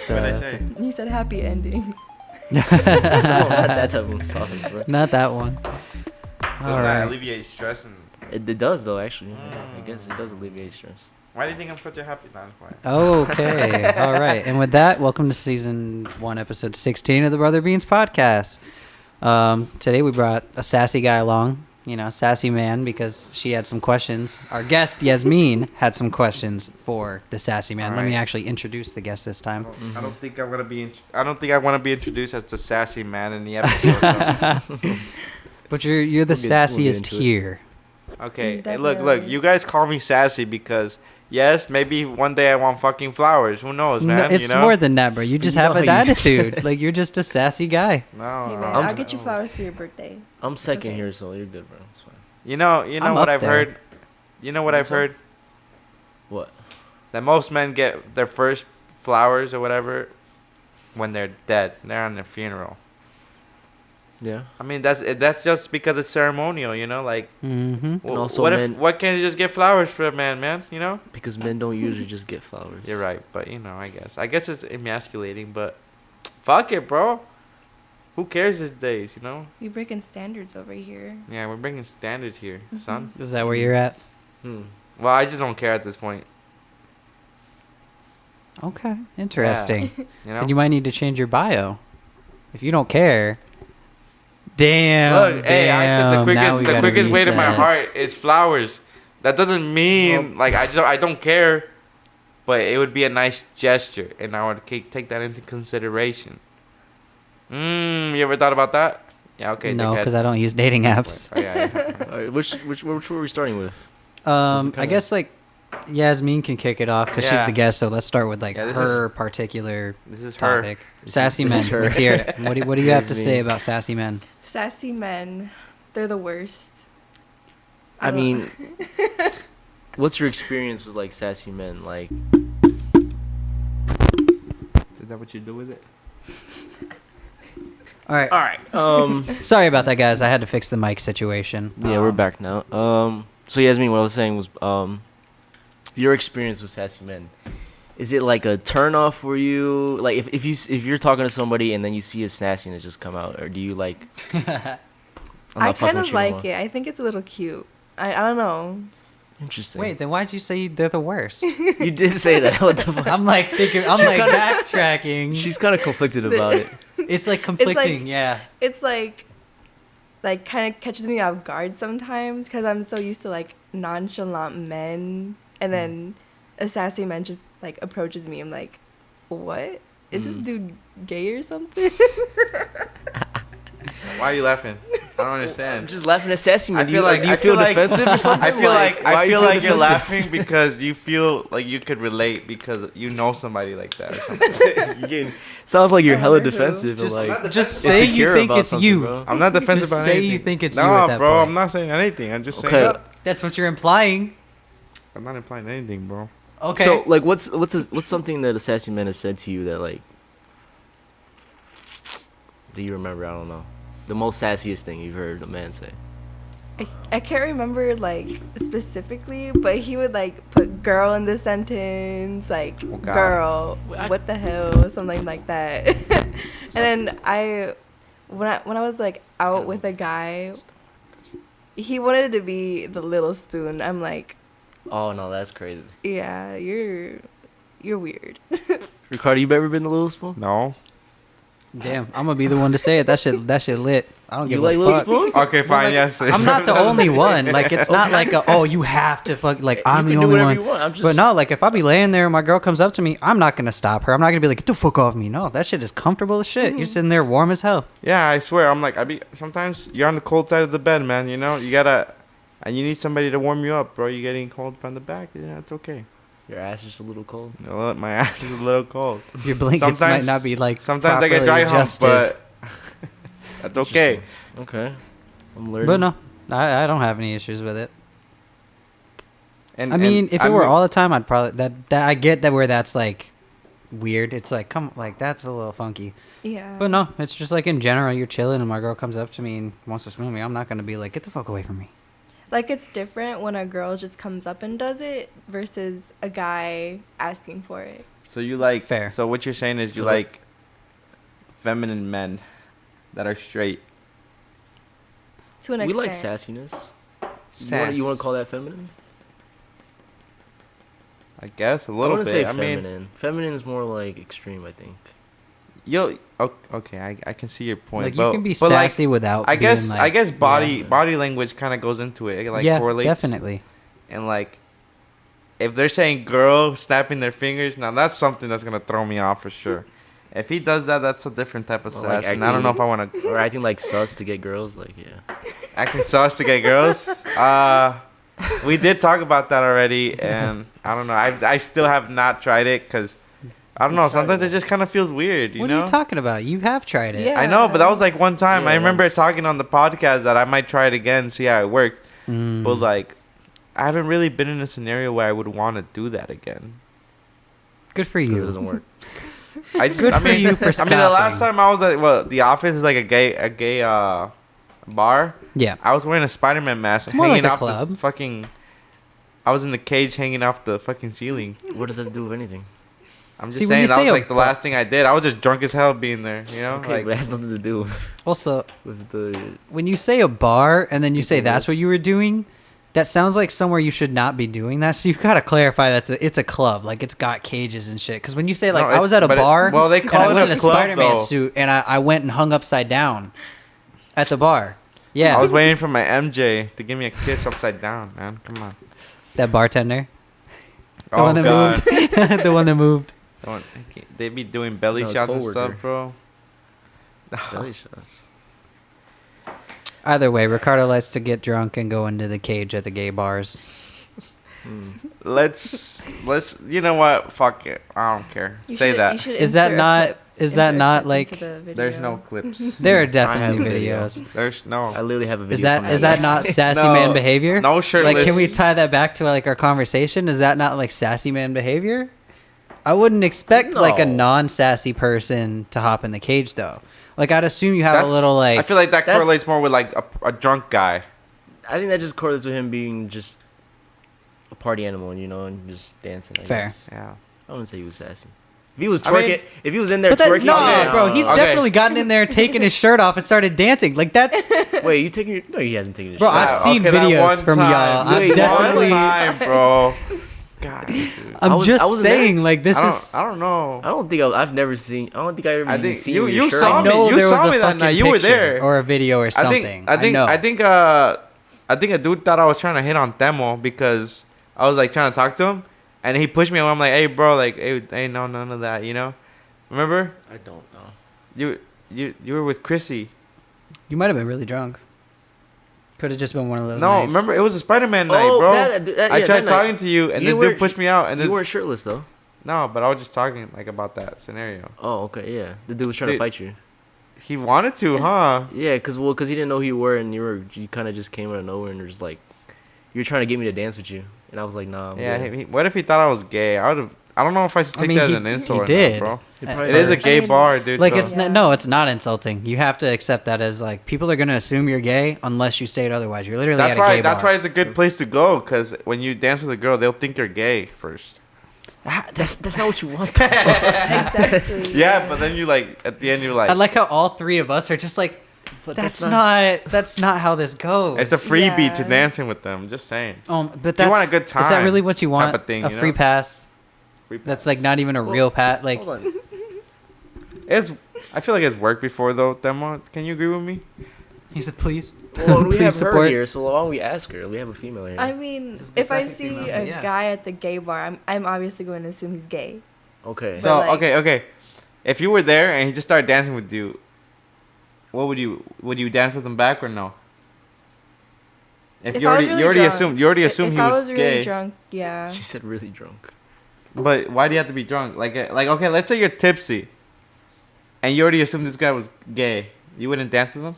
What did I say? He said happy endings. No, not that type of song, bro. Not that one. Doesn't All that right. alleviate stress? And It does, though, actually. I guess it does alleviate stress. why do you think I'm such a happy man? Okay. All right. And with that, welcome to season 1, episode 16 of the Brother Beans podcast. Today we brought a sassy guy along, sassy man, because she had some questions. Our guest, Yasmine, had some questions for the sassy man. All Let me right. actually introduce the guest this time. I don't think I'm gonna be. I don't think I want to be introduced as the sassy man in the episode. But you're the We'll get sassiest into it. here. Okay, hey, look, Definitely. you guys call me sassy because yes, maybe one day I want fucking flowers. Who knows, man? No, it's more than that, bro. You just You have know an how you- attitude. Like, you're just a sassy guy. No, Hey man, no, I'll get you no. flowers for your birthday. I'm second okay. here, so you're good, bro. It's fine. You know I'm what up I've there. heard. You know what I've heard. What? That most men get their first flowers or whatever when they're dead. They're on their funeral. Yeah. I mean, that's just because it's ceremonial, Like, Mm-hmm. And also what men- what can't you just get flowers for a man? Because men don't usually just get flowers. You're right, but I guess it's emasculating, but fuck it, bro. Who cares these days, We breaking standards over here. Yeah, we're bringing standards here, son. Is that where you're at? Well, I just don't care at this point, Okay. Interesting. you You might need to change your bio. If you don't care. Damn. Look, hey, I said now we the gotta quickest way to my reset. heart is flowers. That doesn't mean like I don't care, but it would be a nice gesture, and I would take that into consideration. You ever thought about that? Yeah, okay. No, dickhead. because I don't use dating apps. Oh, yeah. All right, which were we starting with? I kinda- guess like Yasmine can kick it off because she's Yeah. the guest. So let's start with like Yeah, this her particular This is her. topic. Sassy this men. is her. Let's hear it. What do you have to say Yasmine. about sassy men? Sassy men, they're the worst. I don't- mean, what's your experience with like sassy men? Like, Is that what you do with it? All right. all right. Sorry about that, guys. I had to fix the mic situation. Yeah, we're back now. So Yasmine, what I was saying was, your experience with sassy men. Is it like a turn off for you? Like if you're talking to somebody and then you see a sassiness just come out, or do you like? I kind of like it. I think it's a little cute. I don't know. Interesting. Wait, then why'd you say they're the worst? You did say that. What the fuck? I'm like thinking. I'm like backtracking. She's kind of conflicted about it. It's like conflicting. Yeah. It's like kind of catches me off guard sometimes because I'm so used to like nonchalant men, and then a sassy man just like approaches me. I'm like, what? Is this dude gay or something? Why are you laughing? I don't understand. I'm just laughing at sassy men. I feel like do you feel defensive or something? I feel like why you you're defensive? laughing because you feel like you could relate because you know somebody like that or something. You're getting, sounds like you're I hella wonder who. defensive. and Just, like, just say you insecure think about it's something, you. bro. I'm not defensive Just about say anything. you think it's no, you at that bro, point. I'm not saying anything. I'm just Okay. saying. That's what you're implying. I'm not implying anything, bro. Okay. So like, what's something that a sassy man has said to you that like, do you remember? I don't know. The most sassiest thing you've heard a man say. I can't remember like specifically, but he would like put girl in the sentence, like Oh, God. girl, Well, I- what the hell, something like that. And then when I was like out with a guy, he wanted to be the little spoon. I'm like, Oh no, that's crazy. yeah, you're weird. Ricardo, you ever been to Little Spoon? No. Damn, I'm gonna be the one to say it. That shit lit. I don't You give like a Little fuck. Spoon? Okay, fine. like, Yes. I'm not the only one. Like, it's not like you have to fuck. Like, I'm You the can do only whatever one. you want. I'm just, But no, like if I be laying there and my girl comes up to me, I'm not gonna stop her. I'm not gonna be like, get the fuck off me. No, that shit is comfortable as shit. You're sitting there warm as hell. Yeah, I swear. I'm like, sometimes you're on the cold side of the bed, man. You gotta, and you need somebody to warm you up, bro. You're getting cold from the back. Yeah, it's okay. your ass is just a little cold. My ass is a little cold. Your blankets Sometimes- might not be like Sometimes I get properly dry hump, adjusted. but that's okay. Okay, I'm learning. But no, I don't have any issues with it. And I mean, if it were all the time, I'd probably that I get that where that's like weird. It's like, that's a little funky. Yeah. But no, it's just like in general, you're chilling and my girl comes up to me and wants to swim with me. I'm not going to be like, get the fuck away from me. Like, it's different when a girl just comes up and does it versus a guy asking for it. So you like Fair. So what you're saying is you So- like feminine men that are straight. To an We like extent. sassiness. Sass. You want to call that feminine? I guess a I little wouldn't bit. say I mean, feminine. Feminine is more like extreme, I think. okay, I can see your point. Like, but, you can be but, like, sassy without I being guess like, I guess body yeah. body language kind of goes into it. It like yeah, correlates. definitely. And like, if they're saying girl snapping their fingers, now that's something that's gonna throw me off for sure. If he does that, that's a different type of Well, sass. like And I don't know if I want to Or acting like sus to get girls, like, yeah. acting sauce to get girls. We did talk about that already, and I don't know. I still have not tried it because I don't know. Sometimes it just kind of feels weird, you What know. are you talking about? You have tried it. Yeah. I know, but that was like one time. Yeah, I remember once. talking on the podcast that I might try it again, see how it worked. Mm. But like, I haven't really been in a scenario where I would want to do that again. Good for 'Cause you. it doesn't work. I just, Good I for mean, you for I mean, the last stopping. time I was at the office is like a gay bar. Yeah. I was wearing a Spider-Man mask, It's more hanging like a off club. the fucking. I was in the cage hanging off the fucking ceiling. What does that do with anything? I'm just See, when saying you that say was a like the bar- last thing I did. I was just drunk as hell being there, you know. Okay, like, but it has nothing to do Also, with the... when you say a bar and then you say People that's live. what you were doing, that sounds like somewhere you should not be doing that. So you gotta clarify it's a club, like it's got cages and shit. Because when you say like No, I was at a but bar, well, they and call I it went a in a club, Spider-Man though. suit and I went and hung upside down at the bar. Yeah, I was waiting for my MJ to give me a kiss upside down, man. Come on. that bartender, the Oh one that god. moved, the one that moved. They be doing belly No, shots and coworker. stuff, bro. Belly shots. Either way, Ricardo likes to get drunk and go into the cage at the gay bars. Hmm. Let's you know what? Fuck it. I don't care. You Say should- that. you should Is that insert a not- clip- is that insert a not, clip like- into the video. There's no clips. There are have definitely a video. videos. There's I no literally have a video. Is that from is that not sassy No. man behavior? no shirtless. Like, can we tie that back to like our conversation? Is that not like sassy man behavior? I wouldn't expect like a No. non-sassy person to hop in the cage though. Like, I'd assume you have a little like. I feel like that That's- correlates more with like a drunk guy. I think that just correlates with him being just a party animal, you know, and just dancing. I Fair. guess. Yeah. I wouldn't say he was sassy. If he was I mean- twerking, if he was in there But that, twerking, no, okay. bro, he's Okay. definitely gotten in there, taking his shirt off, and started dancing. Like that's, Wait, you taking your? No, he hasn't taken his. Bro, shirt I've off. seen okay, that videos one from time. y'all. I've Wait, definitely. One time, bro. God, dude. I'm I was- just I wasn't saying, like this is. I don't know. I don't think I've never seen. I don't think I've ever I even think seen you- your you shirt. saw I on. me. know You there was saw a me that fucking night. You were picture there. or a video or something. I know. I think a dude thought I was trying to hit on Temo because I was like trying to talk to him, and he pushed me. And I'm like, hey, bro, like, hey, no, none of that, you know. Remember? I don't know. You were with Chrissy. You might have been really drunk. Could have just been one of those. No, nights. remember it was a Spider-Man night, Oh, bro. that- I yeah, tried that talking night. to you, and You this dude weren't- pushed me out, and You then weren't shirtless though. no, but I was just talking like about that scenario. Oh, okay, yeah. The dude was trying to Dude. fight you. He wanted to, huh? Yeah, cause he didn't know who you were, and you kind of just came out of nowhere, and you're just like, you were trying to get me to dance with you, and I was like, nah. I'm Yeah. good. What if he thought I was gay? I would have. I don't know if I should I take mean, that he- as an insult he or did. not, bro. It At probably It is a was. gay I mean, bar, dude. Like so- it's no, it's not insulting. You have to accept that as like people are gonna assume you're gay unless you state otherwise. You're literally That's at a why. gay That's bar. why it's a good place to go. Cause when you dance with a girl, they'll think you're gay first. That's not what you want. Exactly. Yeah, but then you like at the end you're like, I like how all three of us are just like, But that's not how this goes. it's a freebie to Yeah. dancing with them. Just saying. But You that's want a good Is that time really what you want? type of thing, a you know? free pass. Free That's pass. like not even a Well, real pat. Like Hold on. It's. I feel like it's worked before though. Demo, can you agree with me? he said, please. Well, we Please have her support. here, so why don't we ask her? We have a female here. I mean, This is the if I second see female, so a yeah. guy at the gay bar, I'm obviously going to assume he's gay. Okay. But, So like- okay. If you were there and he just started dancing with you, what would you dance with him back or no? If If you I was already really you already drunk- assumed you already assumed if he I was was really gay. drunk, yeah. She said really drunk. But why do you have to be drunk? Like okay, let's say you're tipsy, and you already assumed this guy was gay. You wouldn't dance with him?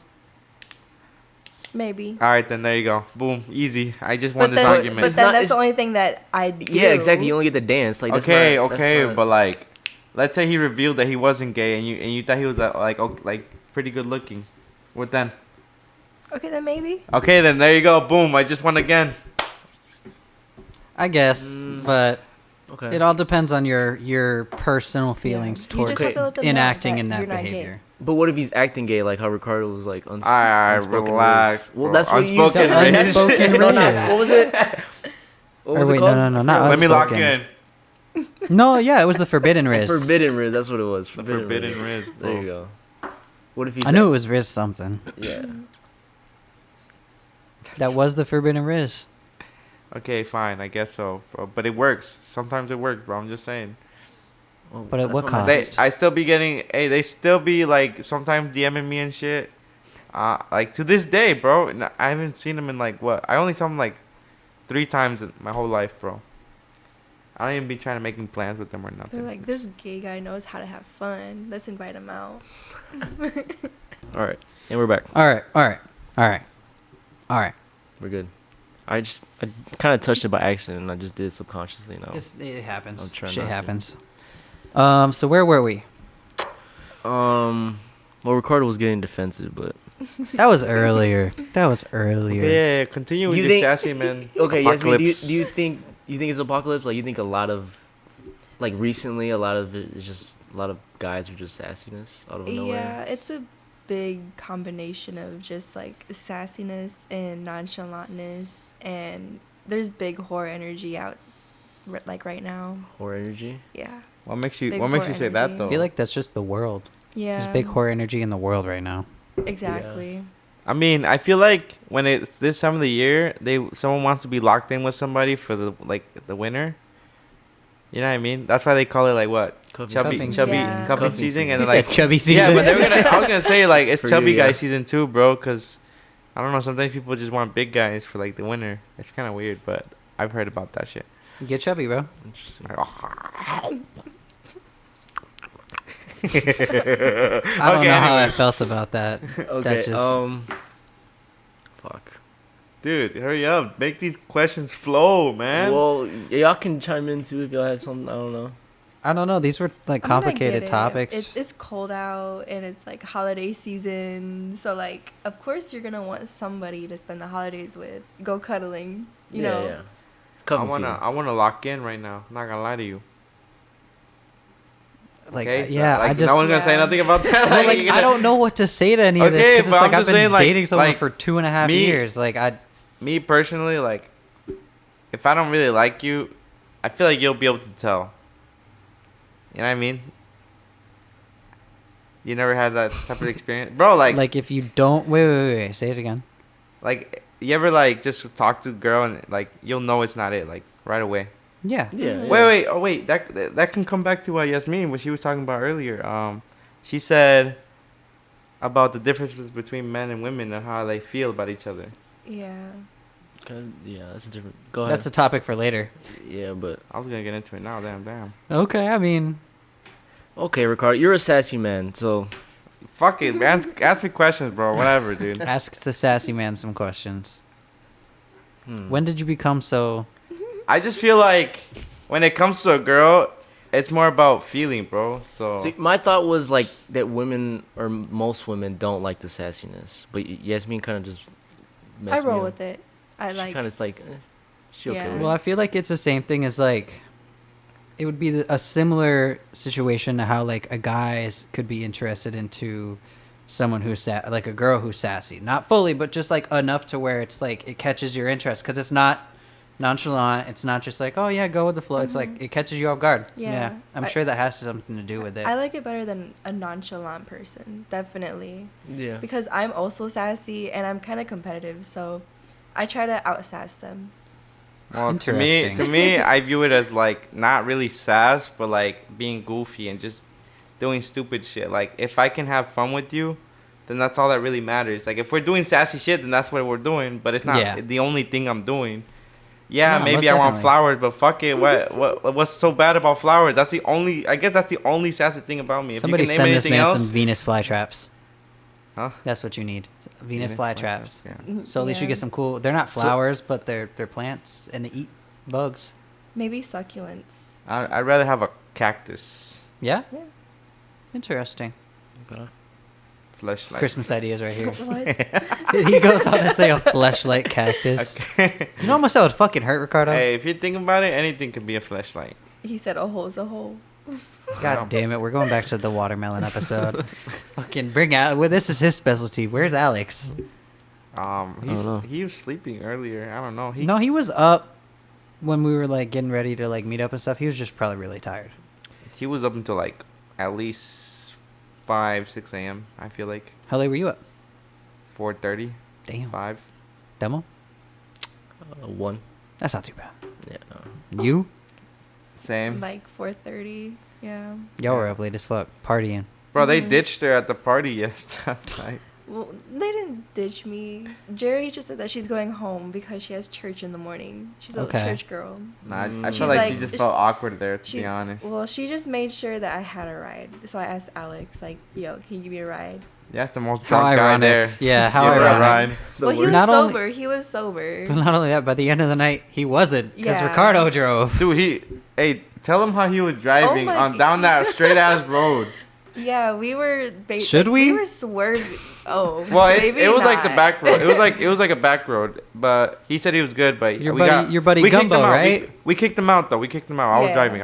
Maybe. All right, then there you go. Boom, easy. I just won But this then, argument. but It's then not- that's it's- the only thing that I do. Yeah, exactly. You only get to dance. Like that's okay, not, that's okay, not- but like, let's say he revealed that he wasn't gay, and you thought he was like pretty good looking. What then? Okay, then maybe. Okay, then there you go. Boom! I just won again. I guess, but Okay. it all depends on your personal feelings You just towards have to let them know enacting that in that you're not gay. behavior. But what if he's acting gay, like how Ricardo was like Alright, unspoken relax. race? Well, bro. that's what you Unspoken said. race. Unspoken No, race. what was it? What Or was it wait, called? no, not Let me lock unspoken. in. No, yeah, it was the forbidden riz. Forbidden Riz. That's what it was. Forbidden Riz, bro. There you go. What if he's? I knew it was riz something. Yeah. That was the forbidden riz. Okay, fine. I guess so, bro. But it works. Sometimes it works, bro. I'm just saying. Well, But at that's what my cost? message. I still be getting. Hey, they still be like sometimes DMing me and shit. Like to this day, bro. And I haven't seen them in like what? I only saw them like 3 times in my whole life, bro. I don't even be trying to making plans with them or nothing. They're like, this gay guy knows how to have fun. Let's invite him out. All right, and we're back. All right. We're good. I kind of touched it by accident, and I just did it subconsciously. Now. It happens. I'm trying Shit not to. happens. So where were we? Well, Ricardo was getting defensive, but That was earlier. Okay, yeah, continue with Do you your think- sassy man. okay. Yasmine, Apocalypse. do you think it's apocalypse? Like you think a lot of, like recently, a lot of it is just a lot of guys are just sassiness out of Yeah, nowhere. it's a big combination of just like sassiness and nonchalantness, and there's big whore energy out like right now. Horror energy. Yeah. What makes you Big say whore that energy. though? I feel like that's just the world. Yeah. There's big horror energy in the world right now. Exactly. I mean, I feel like when it's this time of the year, someone wants to be locked in with somebody for the winter. You know what I mean? That's why they call it like what? Cuffing Chubby season. Yeah. cuffing Cuffing season, season. and He then like said chubby season. yeah, but they were gonna. I was gonna say like it's For chubby you, guy yeah. season too, bro. Cause I don't know. Sometimes people just want big guys for like the winter. It's kind of weird, but I've heard about that shit. Get chubby, bro. Interesting. I don't know how I felt about that. Okay. That's just Fuck. Dude, hurry up! Make these questions flow, man. Well, y'all can chime in too if y'all have something. I don't know. I don't know. These were like I mean, I complicated get it. topics. It's cold out and it's like holiday season, so like of course you're gonna want somebody to spend the holidays with. Go cuddling, you know. Yeah. It's cuffing season. I wanna lock in right now. I'm not gonna lie to you. Like, Okay, so, yeah, like, I just no one's gonna say Yeah. nothing about that. Well, like, you're gonna- I don't know what to say to any of this. Okay, 'Cause it's but like I'm I've just been saying, like- dating someone like, for 2.5 me- years. Like Me personally, like, if I don't really like you, I feel like you'll be able to tell. You know what I mean? You never had that type of experience, bro. Like, if you don't wait, say it again. like you ever like just talk to a girl and like you'll know it's not it, like right away. Yeah. Yeah. Mhm. yeah. Wait. That can come back to Yasmine, what she was talking about earlier. She said about the differences between men and women and how they feel about each other. Yeah. Yeah, that's a different. Go ahead. That's a topic for later. Yeah, but I was gonna get into it now. Damn. Okay, I mean, okay, Ricardo, you're a sassy man, so Fuck it, man. Ask me questions, bro. Whatever, dude. ask the sassy man some questions. hmm. When did you become so? I just feel like when it comes to a girl, it's more about feeling, bro. So See, my thought was like that women or most women don't like the sassiness, but Yasmine kind of just I messed me roll up. with it. I She like. kind of like, she okay Yeah. with Well, it. I feel like it's the same thing as like, it would be a similar situation to how like a guy could be interested into someone who's like a girl who's sassy, not fully, but just like enough to where it's like it catches your interest because it's not nonchalant. It's not just like, oh yeah, go with the flow. It's like Mhm. it catches you off guard. Yeah. I'm sure that has something to do with it. I like it better than a nonchalant person, definitely. Yeah. Because I'm also sassy and I'm kind of competitive, so I try to outsass them. well, Interesting. to me, I view it as like not really sass, but like being goofy and just doing stupid shit. Like if I can have fun with you, then that's all that really matters. Like if we're doing sassy shit, then that's what we're doing. But it's not Yeah. the only thing I'm doing. Yeah, No, maybe most I want definitely. flowers, but fuck it. What's so bad about flowers? That's the only. I guess that's the only sassy thing about me. If Somebody you can send name this anything man else, some Venus flytraps. huh? That's what you need. Venus flytraps. Yeah. So at least you Yeah. get some cool. They're not So- flowers, but they're plants and they eat bugs. Maybe succulents. I'd rather have a cactus. Yeah? Yeah. Interesting. Okay. Fleshlight. Christmas ideas right here. What? He goes on to say a fleshlight cactus. Okay. You know how much that would fucking hurt, Ricardo? Hey, if you think about it, anything could be a fleshlight. He said a hole's a hole. God damn it, we're going back to the watermelon episode. Fucking bring out. Well, this is his specialty. Where's Alex? don't know. He was sleeping earlier. I don't know. No, he was up when we were like getting ready to like meet up and stuff. He was just probably really tired. He was up until like at least 5, 6 a.m. I feel like How late were you up? 4:30, Damn. 5. Demo? 1. That's not too bad. Yeah. No. You? Same. Like 4:30. Yeah. Y'all were up late as fuck, partying. Bro, they Mhm. ditched her at the party yesterday. Well, they didn't ditch me. Jerry just said that she's going home because she has church in the morning. She's a Okay. church girl. Nah, I She's felt like she like- just felt awkward there, to She, be honest. Well, she just made sure that I had a ride. So I asked Alex, like, yo, can you give me a ride? Yeah, the most How drunk guy ironic. there. Yeah, how Give her a ironic. ride. Well, he was Not only- sober. He was sober. But not only that, by the end of the night, he wasn't because Yeah. Ricardo drove. Dude, hey, tell him how he was driving my on down that straight ass road. Yeah, we were. Should we? We were swerving. Oh, Well, maybe it was like the not. back road. It was like a back road, but he said he was good. But Your we buddy- your buddy we kicked Gumbo, him out. right? We kicked him out though. We kicked him out. I was Yeah. driving.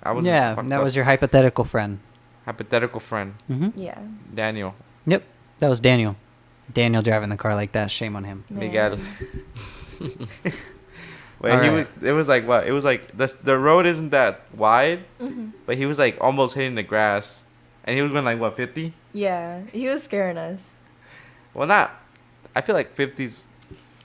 I was Yeah, fucked that up. was your hypothetical friend. hypothetical friend, Mm-hmm. Yeah. Daniel. Yep, that was Daniel. Daniel driving the car like that. Shame on him. Miguel. Man. Wait, All he right. was. It was like what? It was like the road isn't that wide, Mhm. but he was like almost hitting the grass, and he was going like what 50? Yeah, he was scaring us. Well, not. I feel like 50's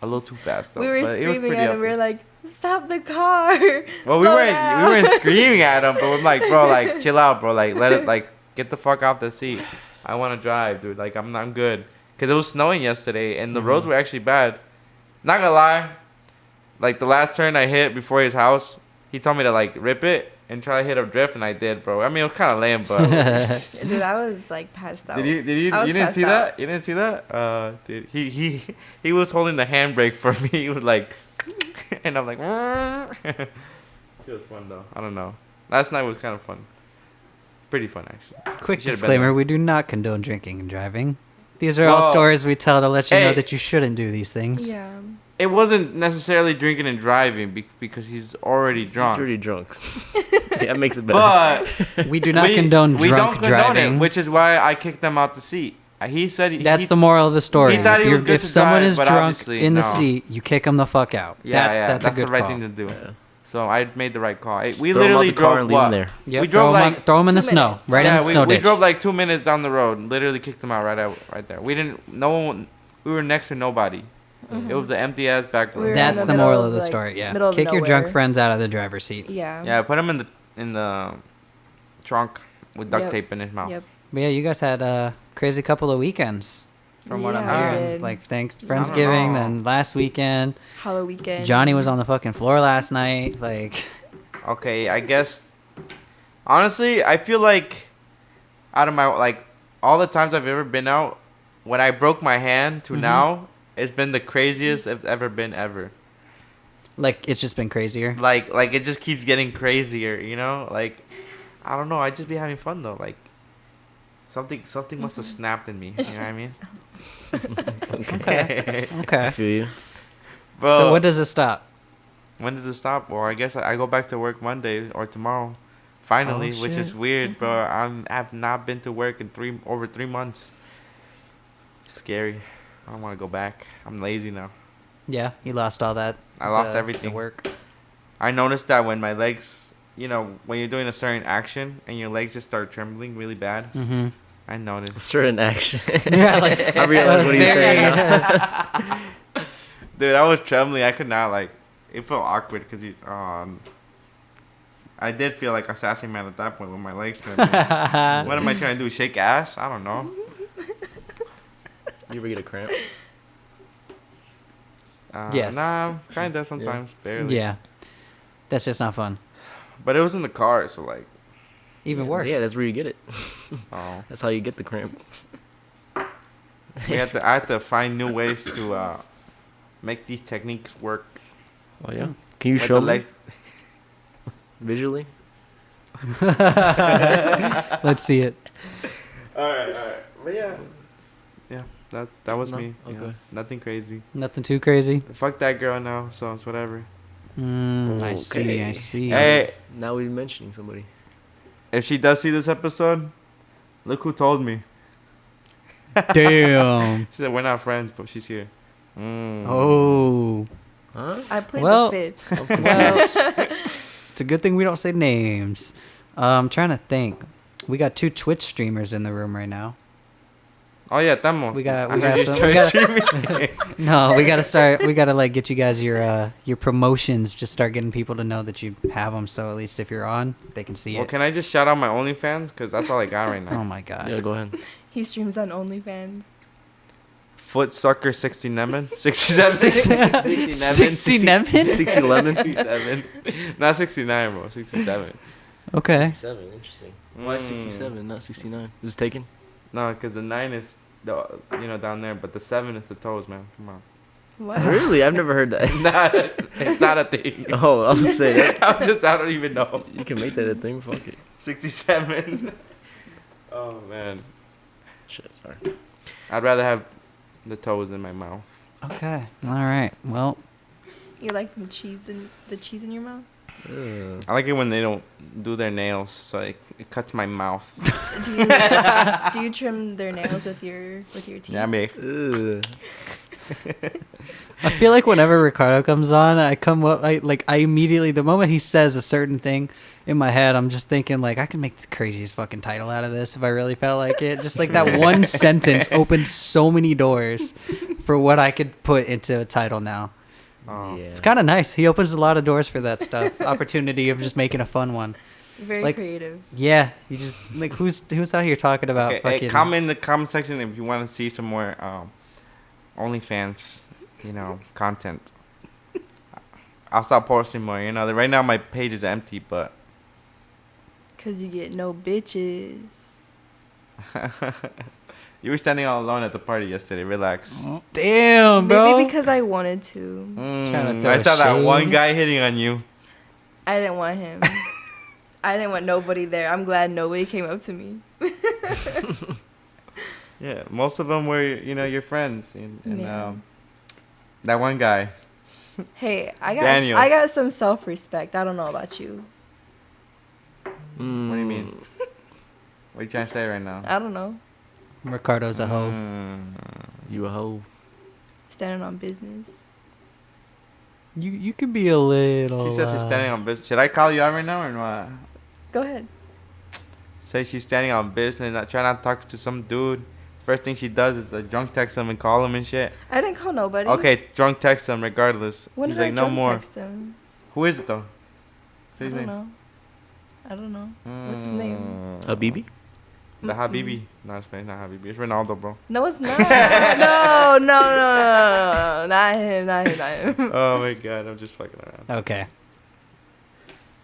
a little too fast though. We were but it was screaming pretty at up him. We there. were like, "Stop the car!" Well, we Slow weren't down." screaming at him, but we're like, bro, like chill out, bro, like let it, like get the fuck off the seat. I want to drive, dude. Like I'm good, cause it was snowing yesterday and the roads were actually bad. Not gonna lie, like the last turn I hit before his house, he told me to like rip it and try to hit a drift, and I did, bro. I mean, it was kind of lame, but Dude, I was like passed out. did you I was you didn't passed see out. that? You didn't see that? Dude, he was holding the handbrake for me. He was like, and I'm like, it was fun though. I don't know. Last night was kind of fun. Pretty fun actually. Quick Should've been disclaimer: there. we do not condone drinking and driving. These are all Well, stories we tell to let you know hey. that you shouldn't do these things. Yeah. It wasn't necessarily drinking and driving because he's already drunk. He's already drunk. Yeah, that makes it better. But We do not condone we drunk don't condone driving. it, which is why I kicked them out the seat. He said That's the moral of the story. he thought if he was you're- good if to someone drive, is but drunk obviously in the no. seat, you kick them the fuck out. Yeah, that's a good the right call. thing to do. Yeah. So I made the right call. Just We throw 'em out literally the car drove and leave 'em what? there. Yep, We drove like throw them in the 2 snow, minutes. right in the snow we ditch. drove like 2 minutes down the road. Literally kicked them out right there. We didn't. No one. We were next to nobody. It was the empty ass back road. We were in That's the the middle moral of, of the like, story. Yeah, middle of kick your drunk nowhere. friends out of the driver's seat. Yeah. Yeah, put him in the trunk with duct Yep. tape in his mouth. Yep. But yeah, you guys had a crazy couple of weekends, from what I'm Yeah, we hearing. did. Like thanks I don't Friendsgiving, know. then last weekend, Halloween weekend. Johnny was on the fucking floor last night. Like, Okay, I guess. Honestly, I feel like out of my like all the times I've ever been out, when I broke my hand to Mhm. now, it's been the craziest it's ever been ever. it's just been crazier. Like it just keeps getting crazier, you know? Like I don't know, I just be having fun though. Like something must have snapped in me. You know what I mean? Okay. I Okay. feel you. Bro, So when does it stop? when does it stop? Well, I guess I go back to work Monday or tomorrow. Finally, Oh, which is shit. weird, bro. I've not been to work in over 3 months. Scary. I don't want to go back. I'm lazy now. Yeah, you lost all that. I lost the everything. work. I noticed that when my legs, when you're doing a certain action and your legs just start trembling really bad, Mm-hmm. I noticed. Certain action. Yeah, like, I realize what he's saying now. Dude, I was trembling. I could not it felt awkward because I did feel like a sassy man at that point with my legs trembling. What am I trying to do? Shake ass? I don't know. You ever get a cramp? Yes. Nah, kinda sometimes, barely. Yeah, that's just not fun. But it was in the car, so like, Even worse. Yeah, that's where you get it. oh, That's how you get the cramp. I had to find new ways to make these techniques work. Oh yeah. Can you with show the me legs. visually? Let's see it. All right. But yeah, that was No? me. You know, Okay. nothing crazy. Nothing too crazy. Fuck that girl now, so it's whatever. I see. I Okay. see. Hey, Now we're mentioning somebody. if she does see this episode, look who told me. Damn. She said we're not friends, but she's here. Oh. Huh? I played Well- the fifth. Well, it's a good thing we don't say names. I'm trying to think. We got 2 Twitch streamers in the room right now. Oh yeah, Tamo. We got- I we heard got you some- started we streaming. No, we gotta start. We gotta like get you guys your promotions. Just start getting people to know that you have them. So at least if you're on, they can see Well, it. can I just shout out my OnlyFans? Because that's all I got right Oh now. my god. Yeah, go ahead. He streams on OnlyFans. Footsucker 67. 67. 67? 60 lemon. 67. Not 69, bro. 67. Okay. 67, interesting. Why Mm. 67, not 69? It was taken? No, because the 9 is, down there, but the 7 is the toes, man. Come on. What? Really? I've never heard that. It's not a thing. Oh, I was saying that. I don't even know. You can make that a thing. Fuck it. 67. Oh, man. Shit, sorry. I'd rather have the toes in my mouth. Okay. All right. Well, You like the cheese in your mouth? I like it when they don't do their nails, so it cuts my mouth. Do you trim their nails with your teeth? Yeah, me. Ugh. I feel like whenever Ricardo comes on, I immediately, the moment he says a certain thing in my head, I'm just thinking like I can make the craziest fucking title out of this if I really felt like it. Just like that one sentence opened so many doors for what I could put into a title now. Oh. Yeah. It's kind of nice. He opens a lot of doors for that stuff. Opportunity of just making a fun one. Very Like- creative. Yeah, you just like who's out here talking about Okay, fucking. hey, comment in the comment section if you want to see some more OnlyFans, content. I'll start posting more. Right now my page is empty, but 'Cause you get no bitches. you were standing all alone at the party yesterday. Relax. Damn, bro. Maybe because I wanted to. Tryna throw I saw that shade. one guy hitting on you. I didn't want him. I didn't want nobody there. I'm glad nobody came up to me. Yeah, most of them were your friends, and Yeah. that one guy. Hey, I Daniel. got some self-respect. I don't know about you. What do you mean? What are you trying to say right now? I don't know. Ricardo's a hoe. You a hoe. Standing on business. You could be a little. She said she's standing on business. Should I call you out right now or what? Go ahead. Say she's standing on business. Not try not to talk to some dude. First thing she does is drunk text him and call him and shit. I didn't call nobody. Okay, drunk text him regardless. When He's did like, I no drunk more. text him? Who is it though? Say I his don't name. know. I don't know. What's his name? Habibi? The Habibi. No, it's not Habibi. It's Ronaldo, bro. No, it's not. No. Not him. Oh my god, I'm just fucking around. Okay.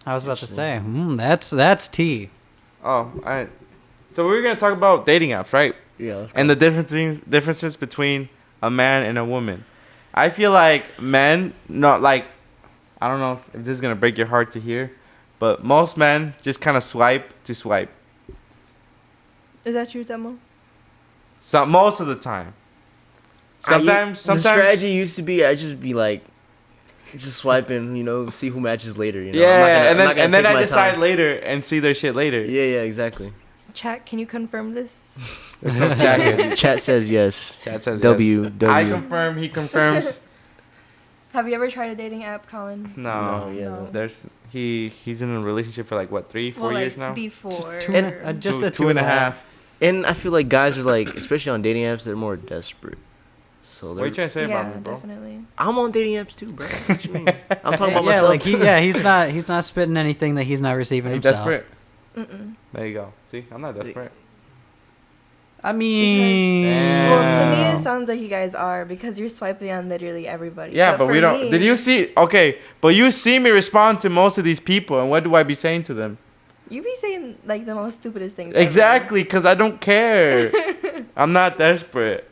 I was about to say, that's tea. Oh, alright. So we were gonna talk about dating apps, right? Yeah. Let's And the differences between a man and a woman. I feel like men, not like, I don't know if this is gonna break your heart to hear, but most men just kind of swipe to swipe. Is that true, Temo? So most of the time. Sometimes. The strategy used to be I just be like, just swiping, see who matches later. Yeah, I'm not gonna and then take I my decide time. later and see their shit later. Yeah, exactly. Chat, can you confirm this? There's no jacket. Chat says yes. Chat says W, yes. W. I confirm. He confirms. Have you ever tried a dating app, Colin? No. No, yeah, no. There's he's in a relationship for like what 3-4 Well, years like, now. Before. Two and a- just two, a two and a half. And I feel like guys are like, especially on dating apps, they're more desperate. So What are you they're, trying to say yeah, about me, bro? definitely. I'm on dating apps too, bro. What you mean? I'm talking about yeah, myself. like too. he's not spitting anything that he's not receiving Are you himself. desperate? Mm-mm. There you go. See, I'm not desperate. I mean, Damn. Well, to me, it sounds like you guys are because you're swiping on literally everybody. Yeah, but for we don't. me- Did you see? Okay, but you see me respond to most of these people, and what do I be saying to them? You be saying like the most stupidest things. ever. Exactly, because I don't care. I'm not desperate.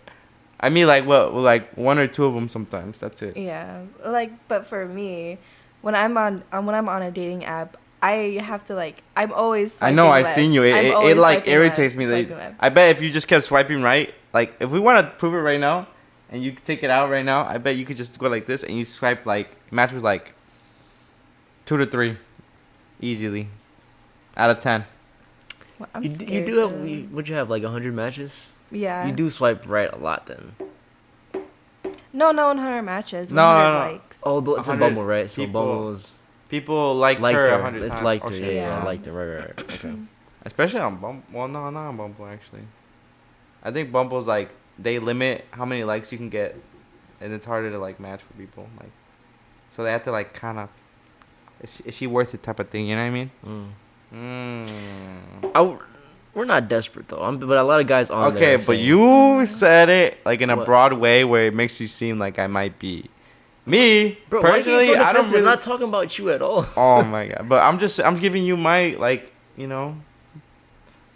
I mean, like like 1 or 2 of them sometimes. That's it. Yeah, but for me, when I'm on a dating app, I have to like. I'm always. I know. swiping I've left. seen you. I'm It always like swiping irritates left, me. swiping left. I bet if you just kept swiping right, like if we want to prove it right now, and you take it out right now, I bet you could just go like this and you swipe like match with like 2 to 3, easily, out of 10. Well, I'm You scared, do have. though. Would you have like 100 matches? Yeah. You do swipe right a lot then. No, 100 matches. No, 100 no. likes. Oh, it's a 100 Bumble, right? So people Bumble was People liked her her. 100 It's times. liked Oh, her. shit. Yeah, Yeah. liked her. Right. Okay. Especially on Bumble. Well, no, not on Bumble actually. I think Bumble's like they limit how many likes you can get, and it's harder to like match for people. Like, so they have to like kind of, is she worth it type of thing. You know what I mean? We're not desperate though. But a lot of guys on there. Okay, are but saying- you said it like in a What? broad way where it makes you seem like I might be. Me Bro, why are you personally, so I don't defensive? really. I'm not talking about you at all. Oh my god! But I'm giving you my like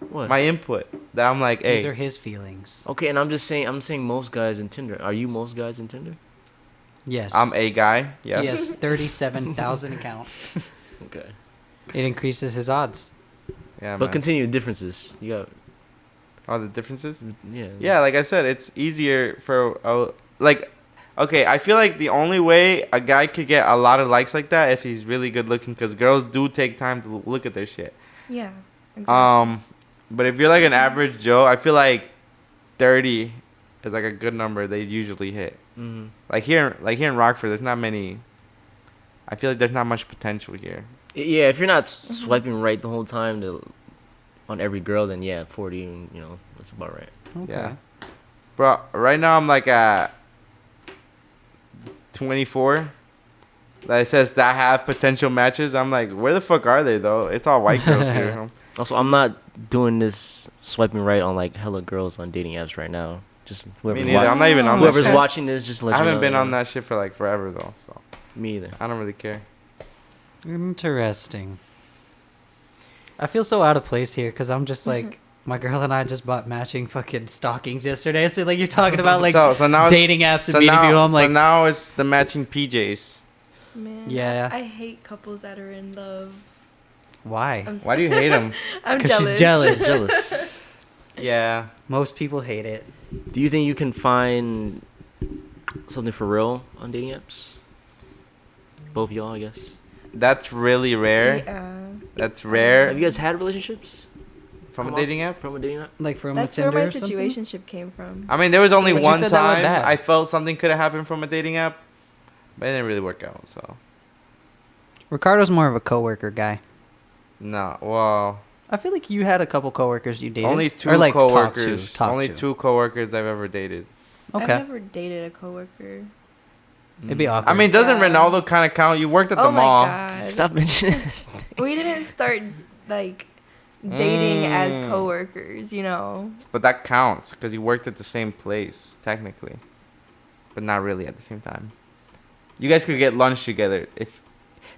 What? my input that I'm like, These are hey, his feelings. Okay, and I'm saying most guys in Tinder. Are you most guys in Tinder? Yes. I'm a guy. Yes. He has 37,000 accounts. Okay. It increases his odds. Yeah, But man. continue the differences. You got All the differences. yeah. Yeah, like I said, it's easier for like. Okay, I feel like the only way a guy could get a lot of likes like that if he's really good looking, because girls do take time to look at their shit. Yeah. Exactly. But if you're like an average Joe, I feel like 30 is like a good number they usually hit. Mm-hmm. Like here in Rockford, there's not many. I feel like there's not much potential here. Yeah, if you're not swiping right the whole time on every girl, then yeah, 40. That's about right. Okay. Yeah. Bro, right now I'm like at 24. That it says that have potential matches. I'm like, where the fuck are they though? It's all white girls here. Huh? Also, I'm not doing this swiping right on like hella girls on dating apps right now. Just Me whoever's, neither. I'm not even on that whoever's shit. watching this, just let I you haven't know, been you on know. that shit for like forever though, so Me either. I don't really care. Interesting. I feel so out of place here because I'm just like, my girl and I just bought matching fucking stockings yesterday. So like you're talking about like so now dating apps and so meeting people. I'm so like, now it's the matching PJs. Man. Yeah. I hate couples that are in love. why? Why do you hate them? I'm Because she's jealous. jealous. Jealous. Yeah. Most people hate it. Do you think you can find something for real on dating apps? Both y'all, I guess. That's really rare. Yeah. That's rare. Have you guys had relationships From come a dating app? from a dating app? Like from That's a where Tinder my or something? situationship came from. I mean, there was only But you one said that went time bad. I felt something could have happened from a dating app, but it didn't really work out. So Ricardo's more of a coworker guy. no. Well, I feel like you had a couple coworkers you dated. only two or like coworkers. Talk only to. two coworkers I've ever dated. I've Okay. never dated a coworker. It'd be awkward. I mean, doesn't Yeah. Ronaldo kind of count? You worked at the Oh mall. my god. Stop mentioning this. We didn't start like dating as Mm. coworkers, you know. But that counts because you worked at the same place, technically. But not really at the same time. You guys could get lunch together.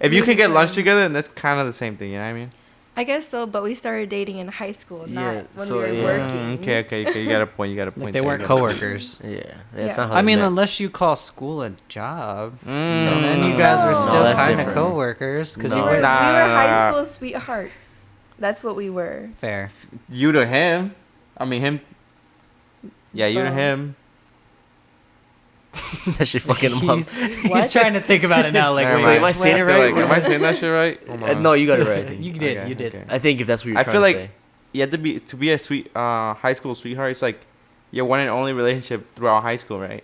If you could get lunch together, then that's kind of the same thing, you know what I mean? I guess so, but we started dating in high school, not Yeah, when so, we were yeah. working. Okay. You got a point. You got a point. like they there, weren't you got a point. coworkers. Yeah, Yeah. that's not how I they mean, met. unless you call school a job, Mm. and then you guys were No. still that's kind of different. coworkers because No. you We were, were Nah, we were nah, high nah. school sweethearts. That's what we were. fair. You to him. I mean, him. Yeah, you to Bro. him. that shit fucking him up. He's What? trying to think about it now. Like, Never wait, mind. am I saying it I feel right? like- am I saying that shit right? Hold on. No, you got it right. I think. You did. Okay, You did. okay. I think if that's what you're I trying feel to like say. you have to be a sweet high school sweetheart. It's like your one and only relationship throughout high school, right?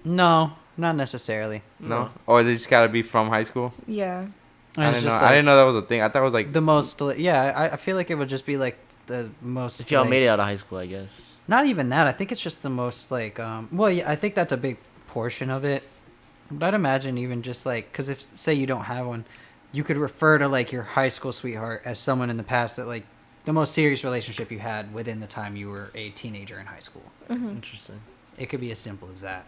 No, not necessarily. No, or they just gotta be from high school. Yeah. I It's didn't know. just I like didn't know that was a thing. I thought it was like the most. Yeah, I feel like it would just be like the most. If y'all like- made it out of high school, I guess. Not even that. I think it's just the most like. Well, yeah, I think that's a big portion of it. But I'd imagine even just like, because if say you don't have one, you could refer to like your high school sweetheart as someone in the past that like the most serious relationship you had within the time you were a teenager in high school. Mhm. Interesting. It could be as simple as that.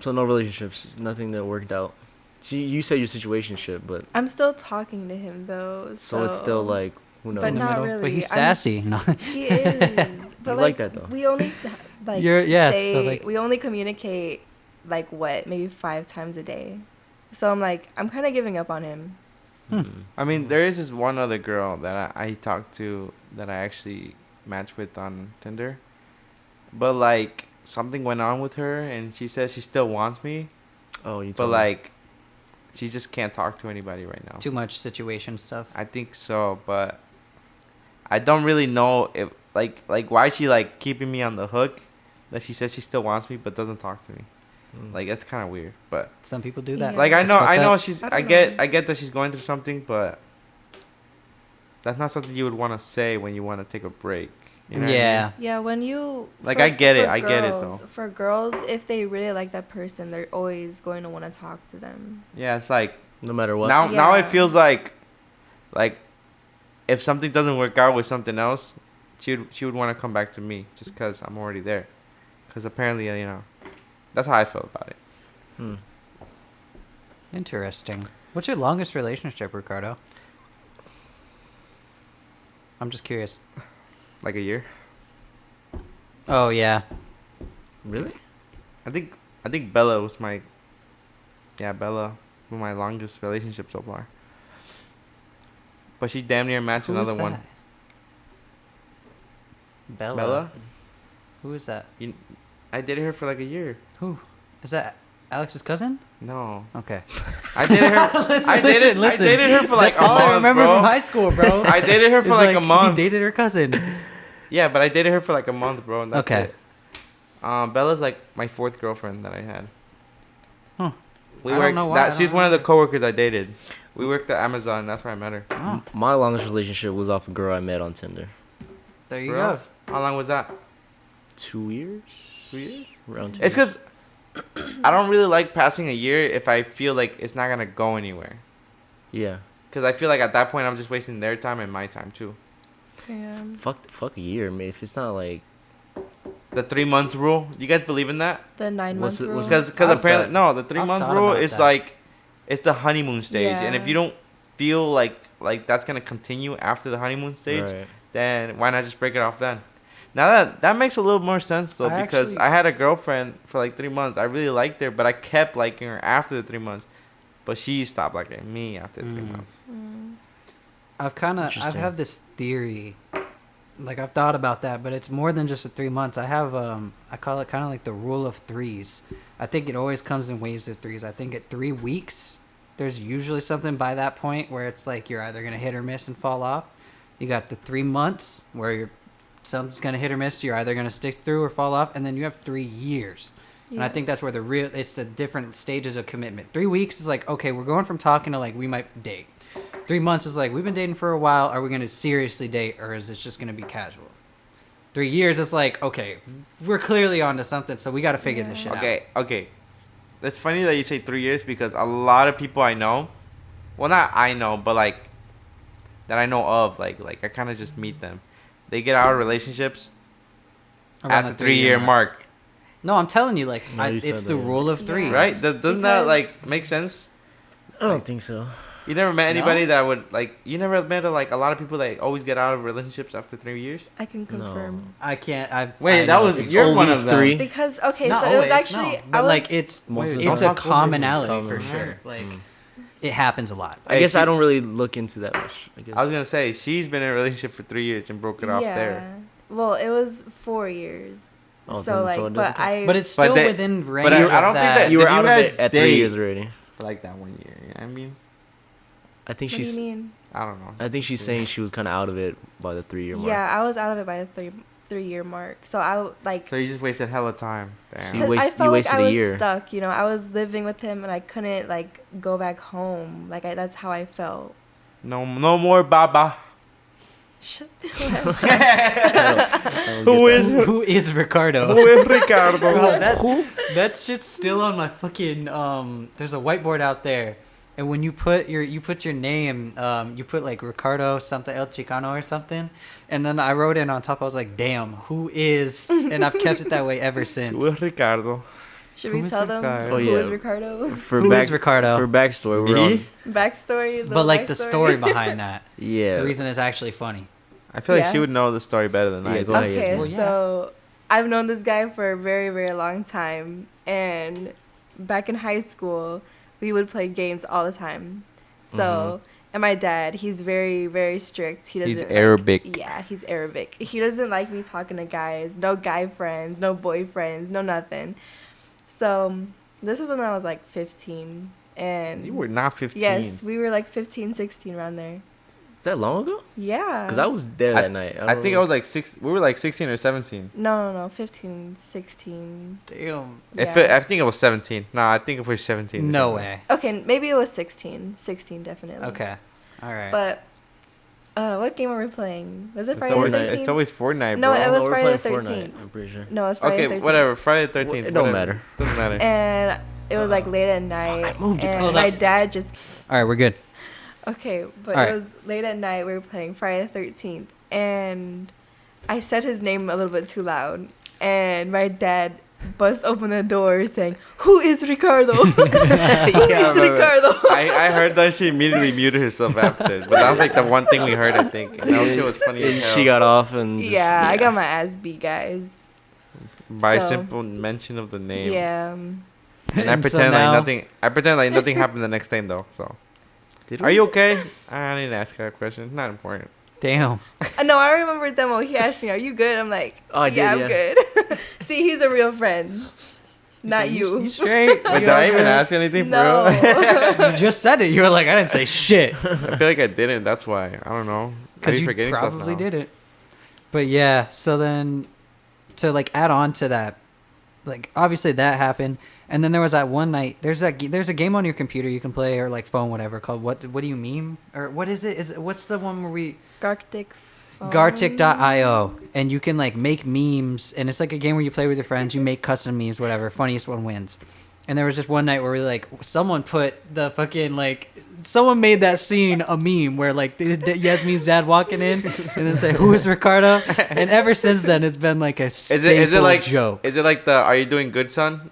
So no relationships, nothing that worked out. So you said your situationship, but I'm still talking to him though. so it's still like who knows? But In the not middle. really. But he's I'm- sassy. No. He is. But like that, though. We only like You're- yeah, say, so, like- we only communicate like what, maybe 5 times a day. So I'm like, I'm kind of giving up on him. I mean, there is this one other girl that I talked to that I actually matched with on Tinder. But, like, something went on with her, and she says she still wants me. Oh, you But, told me. like, she just can't talk to anybody right now. Too much situation stuff. I think so, but I don't really know if, like why is she, like, keeping me on the hook that she says she still wants me but doesn't talk to me. Like, that's kind of weird, but Some people do that. Yeah. like I It's know fucked I know up. she's I I don't get know. I get that she's going through something, but that's not something you would want to say when you want to take a break. You know what I mean? Yeah. Yeah, when you Like, I get it, for I get it, girls- though. For girls, if they really like that person, they're always going to want to talk to them. Yeah, it's like No matter what. now it Yeah. feels like if something doesn't work out with something else, she would want to come back to me just because I'm already there. Because apparently, that's how I felt about it. Hmm. Interesting. What's your longest relationship, Ricardo? I'm just curious. Like a year. Oh yeah. Really? I think Bella was my longest relationship so far. But she damn near matched Who another is one. that? Bella. Bella? Who is that? I dated her for like a year. Who? Is that Alex's cousin? No. Okay. I dated her. Listen, I dated listen. I dated her for like That's a all month, I remember bro. from high school, bro. I dated her for It's like a month. He dated her cousin. Yeah, but I dated her for like a month, bro. And that's Okay. it. Bella's like my fourth girlfriend that I had. Huh. We I don't worked. know why. I She's don't one of the know. coworkers I dated. We worked at Amazon. That's where I met her. Oh, My longest relationship was off a girl I met on Tinder. there you Bro, go. how long was that? 2 years? 2 years? Around 2 It's years. because I don't really like passing a year if I feel like it's not gonna go anywhere. Yeah. Because I feel like at that point I'm just wasting their time and my time too. Yeah. Fuck a year, man. If it's not like... The 3 months rule. You guys believe in that? The 9 What's month it- rule. what's Because How's apparently that? no, the 3 I've month thought rule about is that. like it's the honeymoon stage, and if Yeah. you don't feel like that's gonna continue after the honeymoon stage, Right. then why not just break it off then? Now that makes a little more sense though, I because actually- I had a girlfriend for like 3 months. I really liked her, but I kept liking her after the 3 months. But she stopped liking me after 3 months. Mm. I've Interesting. have this theory, like I've thought about that, but it's more than just the 3 months. I have I call it kind of like the rule of threes. I think it always comes in waves of threes. I think at 3 weeks, there's usually something by that point where it's like you're either gonna hit or miss and fall off. You got the 3 months where something's gonna hit or miss. You're either gonna stick through or fall off, and then you have 3 years. And I think that's where it's the different stages of commitment. 3 weeks is like, okay, we're going from talking to like we might date. 3 months is like we've been dating for a while. Are we going to seriously date, or is it just going to be casual? 3 years is like, okay, we're clearly onto something, so we got to figure this shit out. Okay. It's funny that you say 3 years because a lot of people I know, well, not I know, but like that I know of, like I kind of just meet them. They get out of relationships Around at the 3 year mark, No, I'm telling you, like No, you it's said the that. rule of threes. Yeah. right? Doesn't that Because- like make sense? I don't think so. You never met anybody No? that would like. You never met like a lot of people that always get out of relationships after 3 years. I can confirm. I can't. I Wait, I that know was- if it's you're one always of them. 3. Because okay, not so always, it was actually no, but like it's Most of the it's time. a commonality Common. for sure. Like Mm. it happens a lot. I Hey, guess I she- don't really look into that much. I guess. I was gonna say she's been in a relationship for 3 years and broke it off there. Well, it was 4 years. Oh, so then- like, so it but doesn't count. I. But it's But still they- within range. but I of don't think that- You were Did you out of guys it at 3 date? years already. For like that 1 year. You know what I mean, I think What do you she's. mean? I don't know. I think she's saying she was kind of out of it by the 3 year mark. Yeah, I was out of it by the 3 year mark. So like. So you just wasted hella time. Damn. So 'cause you waste- I felt you wasted like I a was year. stuck. You know, I was living with him and I couldn't like go back home. Like that's how I felt. No more Baba. Shut Who is Ricardo? Who is Ricardo? Bro, that shit's still on my fucking there's a whiteboard out there, and when you put your name, you put like Ricardo something El Chicano or something, and then I wrote in on top, I was like, damn, who is, and I've kept it that way ever since. Who is Ricardo? Should Who we is tell them Ricardo? Oh, who yeah. is Ricardo? For Who is Ricardo? For backstory, we're Me? on. Backstory. But like the backstory. story behind that, Yeah. the reason it's actually funny. I feel like Yeah. she would know the story better than Yeah, I do. go ahead. Okay, Well, yeah. so I've known this guy for a very, very long time, and back in high school, we would play games all the time. So And my dad, he's very, very strict. He doesn't. He's Arabic. Yeah, he's Arabic. He doesn't like me talking to guys. No guy friends, no boyfriends, no nothing. So this was when I was like 15. And You were not 15. yes, we were like 15, 16 around there. Is that long ago? Yeah. Because I was there that night. I think I was like we were like 16 or 17. No, 15, 16. Damn. Yeah. I think it was 17. Nah, I think it was 17. or No something. way. Okay, maybe it was 16. 16, definitely. Okay. All right. But what game were we playing? Was it It's Friday always, the Fortnite. 13th? it's always Fortnite, No, bro. it was we're Friday playing the 13th. Fortnite, I'm pretty sure. No, it was Friday Okay, the 13th. whatever. Friday the 13th. It don't whatever. matter. Doesn't matter. And it was like late at night. I moved it. And Oh, my that's- dad just. All right, we're good. Okay, but All it right. was late at night. We were playing Friday the 13th. And I said his name a little bit too loud. And my dad bust open the door saying, "Who is Ricardo? Who is Ricardo?" I heard that she immediately muted herself after. But that was like the one thing we heard, I think. And that shit was funny as hell. She got off and just, Yeah, I got my ass beat, guys. By so- simple mention of the name. Yeah. And I And so pretend now- like nothing. I pretend like nothing happened the next time though. So, Did are we? you okay? I didn't ask that question. Not important. Damn. No, I remember Demo. He asked me, "Are you good?" I'm like, Oh, I did, "Yeah, I'm yeah. good." See, he's a real friend, not you. You straight? Wait, You did I even okay? ask anything for No. real? You just said it. You were like, I didn't say shit. I feel like I didn't. That's why. I don't know. I Because be you forgetting stuff probably now. did it. But yeah, so then to like add on to that, like obviously that happened, and then there was that one night. There's a game on your computer you can play or like phone, whatever, called what do you meme or what is it? What's the one where we Gartic. Gartic.io, and you can like make memes, and it's like a game where you play with your friends, you make custom memes, whatever, funniest one wins. And there was just one night where we like someone put the fucking like someone made that scene a meme where like Yasmine's dad walking in and then say, "Who is Ricardo?" And ever since then it's been like a staple Is it like joke. Is it like the "Are you doing good, son"?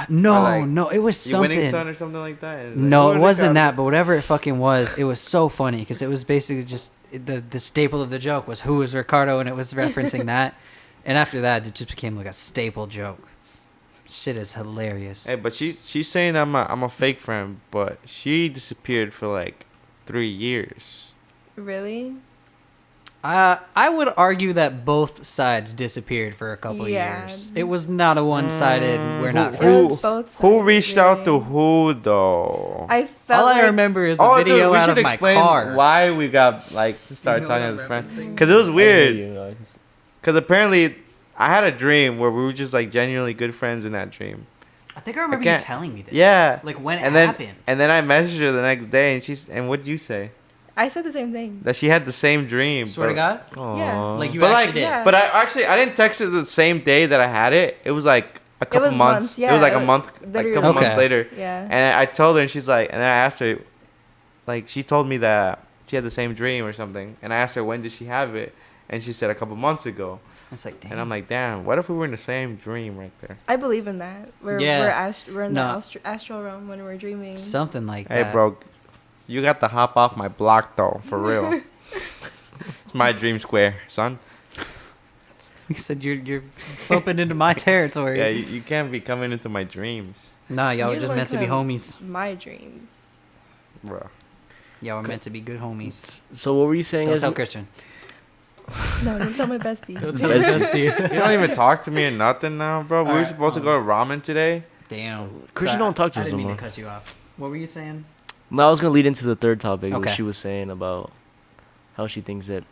No, Or like, no, it was You winning, son, something. or something like that? It's like, No, "Who it is wasn't Ricardo?" that, but whatever it fucking was, it was so funny because it was basically just the staple of the joke was "Who is Ricardo?" and it was referencing that. And after that, it just became like a staple joke. Shit is hilarious. Hey, but she's saying I'm a fake friend, but she disappeared for like 3 years. Really? I would argue that both sides disappeared for a couple Yeah. years. It was not a one-sided. We're not It friends. was both Who sides, reached out to really. who though? I felt All like I remember is a Oh, video dude, we out should of my explain car. why we got like started know talking what as I'm friends. referencing? Cause it was I hear weird. you, guys. Cause apparently I had a dream where we were just like genuinely good friends in that dream. I think I remember you can't- telling me this. Yeah. Like when it And then happened. and then I messaged her the next day, and what'd you say? I said the same thing. That she had the same dream. Swear to God. Yeah. Aw. Like you But actually like, did. Yeah. but I didn't text her the same day that I had it. It was like a couple was months. months, It was like yeah, a it month, was like a literally couple months Okay. later. Yeah. And I told her, and she's like, and then I asked her, like, she told me that she had the same dream or something. And I asked her, when did she have it? And she said a couple months ago. It's like, damn. And I'm like, damn, what if we were in the same dream right there? I believe in that. We're Yeah. we're in No. the astral realm when we're dreaming. something like Hey, that. bro, you got to hop off my block, though, for real. It's my dream square, son. You said you're bumping into my territory. Yeah, you can't be coming into my dreams, Nah, y'all were You just wanna meant to be come- homies. My dreams. bro. Y'all were meant to be good homies. So what were you saying? Don't As tell Christian. No, don't tell my bestie. Don't tell Bestie. Bestie. You don't even talk to me or nothing now, bro. We were Alright, supposed to go to ramen today. Damn. Christian don't talk to I us didn't no mean more. to cut you off. What were you saying? No, I was gonna lead into the third topic. Okay. Where she was saying about how she thinks that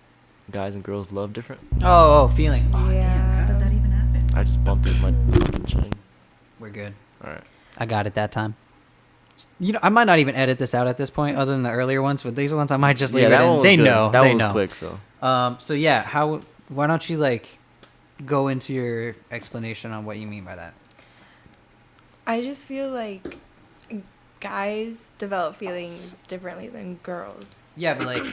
guys and girls love different. Oh, feelings. Oh, damn. Yeah. How did that even happen? I just bumped it with my fucking chain. We're good. All right. I got it that time. You know, I might not even edit this out at this point, other than the earlier ones. But these ones, I might just leave it that one in. was They good. know. That they one was know. quick. So So yeah, how? Why don't you like go into your explanation on what you mean by that? I just feel like guys develop feelings differently than girls. Yeah, but like,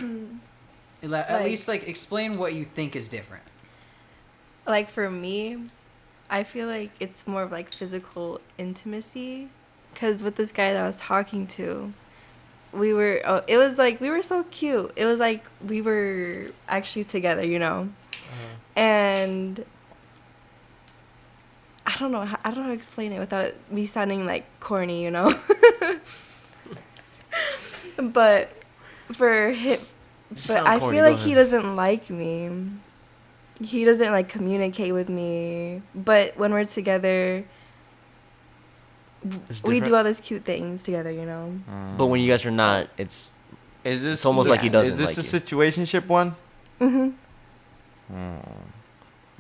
at Like- least like explain what you think is different. Like for me, I feel like it's more of like physical intimacy. Cause with this guy that I was talking to, it was like we were so cute. It was like we were actually together, you know. And I don't know how to explain it without me sounding like corny, you know. But for him, but sound I corny, feel go like he ahead. doesn't like me. He doesn't like communicate with me. But when we're together, It's we do different. all these cute things together, you know. But when you guys are not, it's Is this It's almost like he doesn't Is this like a you. situationship one? Mhm.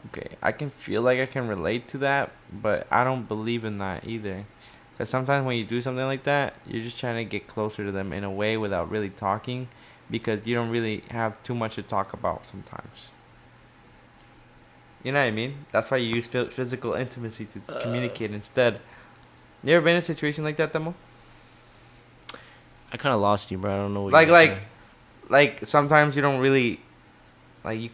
Okay, I can feel like I can relate to that, but I don't believe in that either. Because sometimes when you do something like that, you're just trying to get closer to them in a way without really talking, because you don't really have too much to talk about sometimes. You know what I mean? That's why you use physical intimacy to communicate instead. You ever been in a situation like that, Demo? I kind of lost you, bro. I don't know what Like, you were like, saying. like sometimes you don't really, like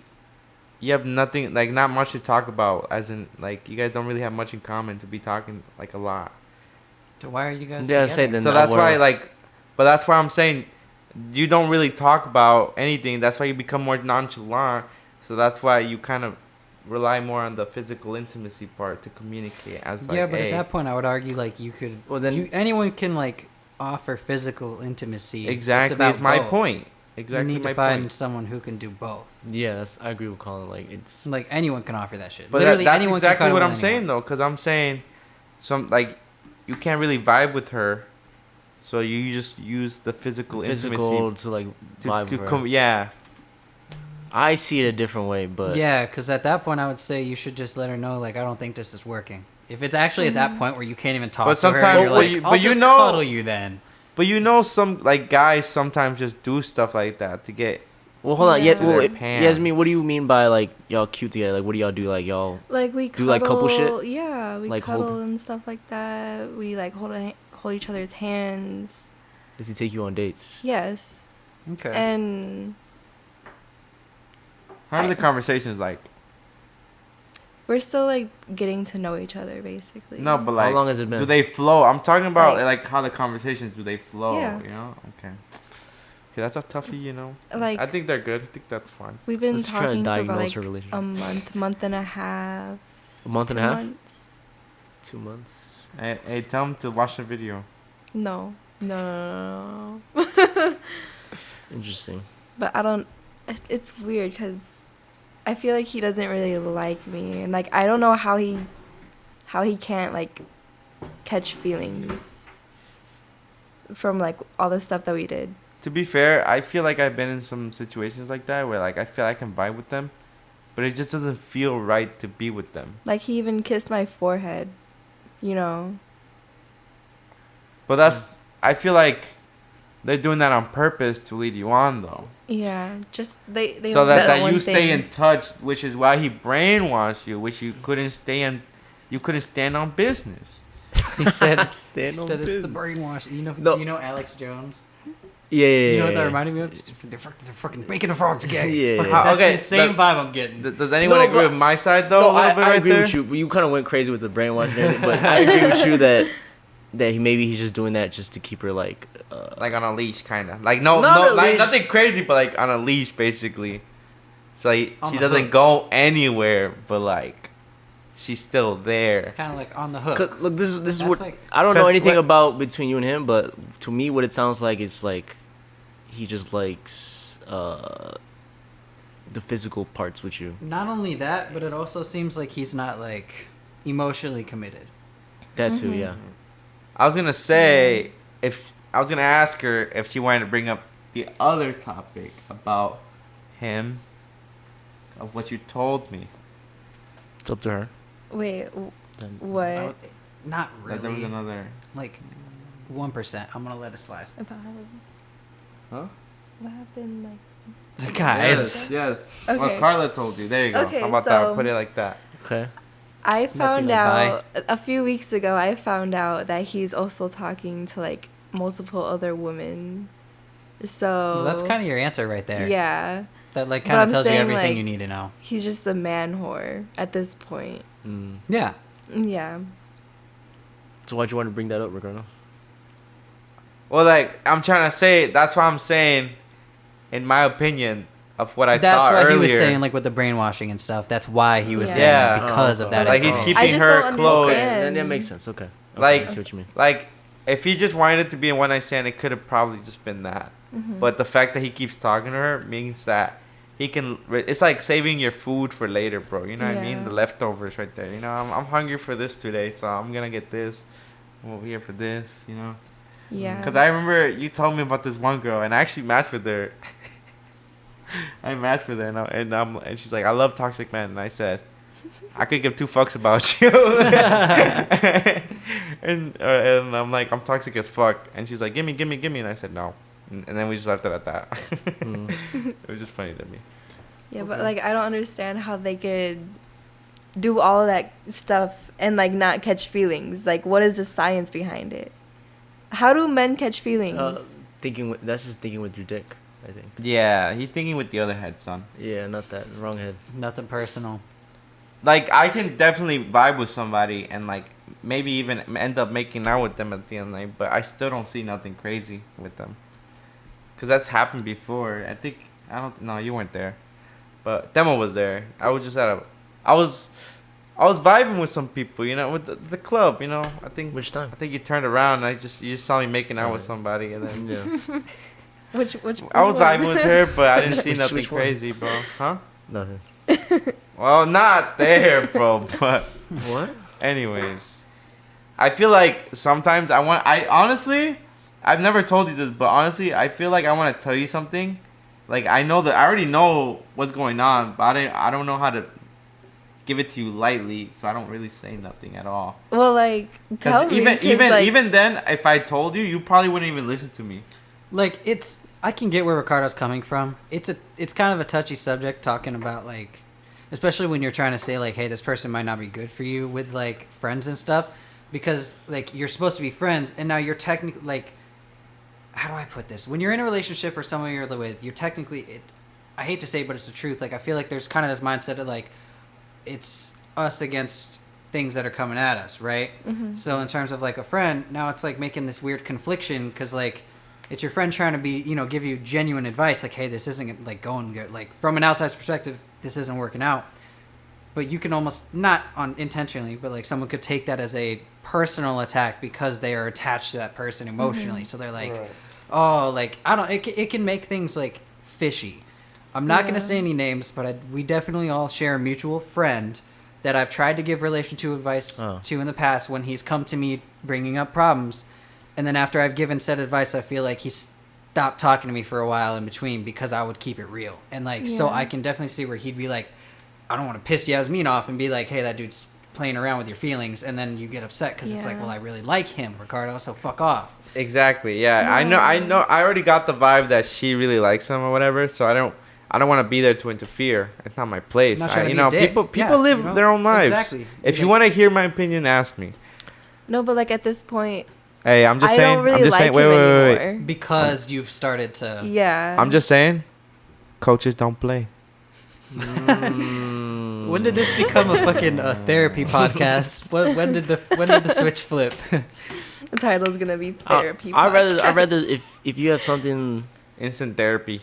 you have nothing, like not much to talk about, as in like you guys don't really have much in common to be talking like a lot. So why are you guys Yeah, together? say then So I that's why wanna- like, but that's why I'm saying you don't really talk about anything. That's why you become more nonchalant. So that's why you kind of rely more on the physical intimacy part to communicate as like, Yeah, but hey, at that point, I would argue like you could. Well, then- anyone can like offer physical intimacy. exactly It's is my both. point. Exactly You need my to find point. someone who can do both. Yeah, I agree with Colin. Like it's Like anyone can offer that shit. But Literally that's anyone exactly can what cuddle I'm saying anyone. though, because I'm saying some like you can't really vibe with her, so you just use the physical physical intimacy to like to vibe with her. yeah. I see it a different way, but Yeah, because at that point, I would say you should just let her know, like, I don't think this is working. If it's actually at that point where you can't even talk But to her, sometimes- you're but like, you- I'll but you just know- cuddle you then. But you know, some like guys sometimes just do stuff like that to get. well, hold on. Yeah. Yeah, well, Their Yasmine, what do you pants. mean by like y'all cute together? Like, what do y'all do? Like y'all Like we Do, like, couple shit? Yeah, we Like, hold- cuddle and stuff like that. We like hold each other's hands. does he take you on dates? Yes, Okay. and How are the conversations like? we're still like getting to know each other basically. No, but like, How long has it been? do they flow? I'm talking about Like- like how the conversations do they flow? Yeah. You know? Okay. Okay, that's a toughie. You know. Like I think they're good. I think that's fine. we've been Let's try to talking for about diagnose like her relationship. month and a half. A month and a 2 half? months. 2 months. Hey, tell them to watch the video. No, no, no, no, no. Interesting. But I don't. It's weird because I feel like he doesn't really like me, and like I don't know how he can't like catch feelings from like all the stuff that we did. To be fair, I feel like I've been in some situations like that where like I feel I can vibe with them, but it just doesn't feel right to be with them. Like he even kissed my forehead, you know. But that's I feel like they're doing that on purpose to lead you on though. Yeah, just they. So only that, want that one you stay thing. in touch, which is why he brainwashed you, which you couldn't stand on business. he said, Stand he on said it's the business. brainwash. You know, No. do you know Alex Jones? Yeah, You know what that yeah. reminded me of? They're fucking making the frogs gay. Yeah. Fucking- How- That's okay, the same vibe I'm getting. Does anyone No, agree but- with my side though? No, a little bit I right agree there? with you. You kind of went crazy with the brainwash and everything, but I agree with you that he's just doing that just to keep her like. Like on a leash, kind of. Like no, Not no, a like leash. nothing crazy, but like on a leash, basically. So like, On she the doesn't hook. go anywhere, but like she's still there. It's kind of like on the hook. 'Cause, look, this is That's what like- I don't know 'Cause anything what- about between you and him, but to me, what it sounds like is like he just likes the physical parts with you. Not only that, but it also seems like he's not like emotionally committed. That too, Mhm. yeah. I was gonna say I was gonna ask her if she wanted to bring up the other topic about him, of what you told me. It's up to her. Wait, Then- what Not That there was really. another. Like 1%. I'm gonna let it slide. about Huh? what happened? Like Guys. Yes. Okay. Well, Carla told you. There you go. Okay, How about so- that? Put it like that. Okay. I That's found your, like, out a few weeks ago. I found out that he's also talking to like multiple other women. So Well, that's kind of your answer right there. yeah. That like But kind of I'm tells you saying, everything like- you need to know. He's just a man whore at this point. Mm. Yeah. Yeah. So why'd you want to bring that up, Ricardo? Well, like I'm trying to say, that's why I'm saying, in my opinion, of what I That's thought why earlier. he was saying like with the brainwashing and stuff. That's why he was Yeah. saying that Yeah. because Oh, of that. like he's information. I keeping just her don't close. Okay, understand. then that makes sense. Okay. Like- I see what you mean. Like, if he just wanted it to be a one night stand, it could have probably just been that. Mhm. But the fact that he keeps talking to her means that he can. It's like saving your food for later, bro. You know what I mean? Yeah. The leftovers right there. You know, I'm hungry for this today, so I'm gonna get this. I'm over here for this. You know. Yeah. Because I remember you told me about this one girl, and I actually matched with her. I matched with her, and she's like, I love toxic men. And I said, I could give two fucks about you. and I'm like, I'm toxic as fuck. And she's like, gimme. And I said, no. And then we just left it at that. It was just funny to me. Yeah, but like I don't understand how they could do all of that stuff and like not catch feelings. Like, what is the science behind it? How do men catch feelings? That's just thinking with your dick, I think. Yeah, he thinking with the other head, son. Yeah, not that. Wrong head. Nothing personal. Like, I can definitely vibe with somebody and, like, maybe even end up making out with them at the end of the night, but I still don't see nothing crazy with them. Because that's happened before. No, you weren't there. But Demo was there. I was just I was vibing with some people, you know, with the club, you know. Which time? I think you turned around and you just saw me making out with somebody, and then Yeah. Which I was vibing with her, but I didn't see Which nothing one? crazy, bro. Huh? Nothing. Well, not there, bro. But What? anyways, I feel like sometimes honestly, I've never told you this, but honestly, I feel like I want to tell you something. Like, I already know what's going on, but I don't know how to give it to you lightly, so I don't really say nothing at all. Well, like, tell me. Even then, if I told you, you probably wouldn't even listen to me. Like, I can get where Ricardo's coming from. It's kind of a touchy subject talking about, like, especially when you're trying to say, like, hey, this person might not be good for you with, like, friends and stuff, because, like, you're supposed to be friends, and now you're technically, like, how do I put this? When you're in a relationship or someone you're with, you're technically, I hate to say it, but it's the truth. Like, I feel like there's kind of this mindset of, like, it's us against things that are coming at us, right? Mm-hmm. So in terms of, like, a friend, now it's, like, making this weird confliction, because, like, it's your friend trying to be, you know, give you genuine advice, like, hey, this isn't, like, going good. Like, from an outside's perspective, this isn't working out. But you can almost, not intentionally, but, like, someone could take that as a personal attack because they are attached to that person emotionally. Mm-hmm. So they're like, oh, like, it can make things, like, fishy. I'm not going to say any names, but we definitely all share a mutual friend that I've tried to give relationship advice to in the past when he's come to me bringing up problems. And then after I've given said advice, I feel like he's stopped talking to me for a while in between because I would keep it real. And, like, so I can definitely see where he'd be like, I don't want to piss Yasmine off and be like, hey, that dude's playing around with your feelings. And then you get upset because it's like, well, I really like him, Ricardo, so fuck off. Exactly. Yeah, no. I know. I already got the vibe that she really likes him or whatever. So I don't want to be there to interfere. It's not my place. I'm not trying to be a dick. People live their own lives. Exactly. If you want to hear my opinion, ask me. No, but like at this point, Hey, I'm just I saying. don't really I'm just like saying. him Wait. anymore. Because you've started to... Yeah. I'm just saying. Coaches don't play. When did this become a fucking therapy podcast? When did the switch flip? The title's gonna be therapy. I'd podcast. rather if you have something. Instant therapy.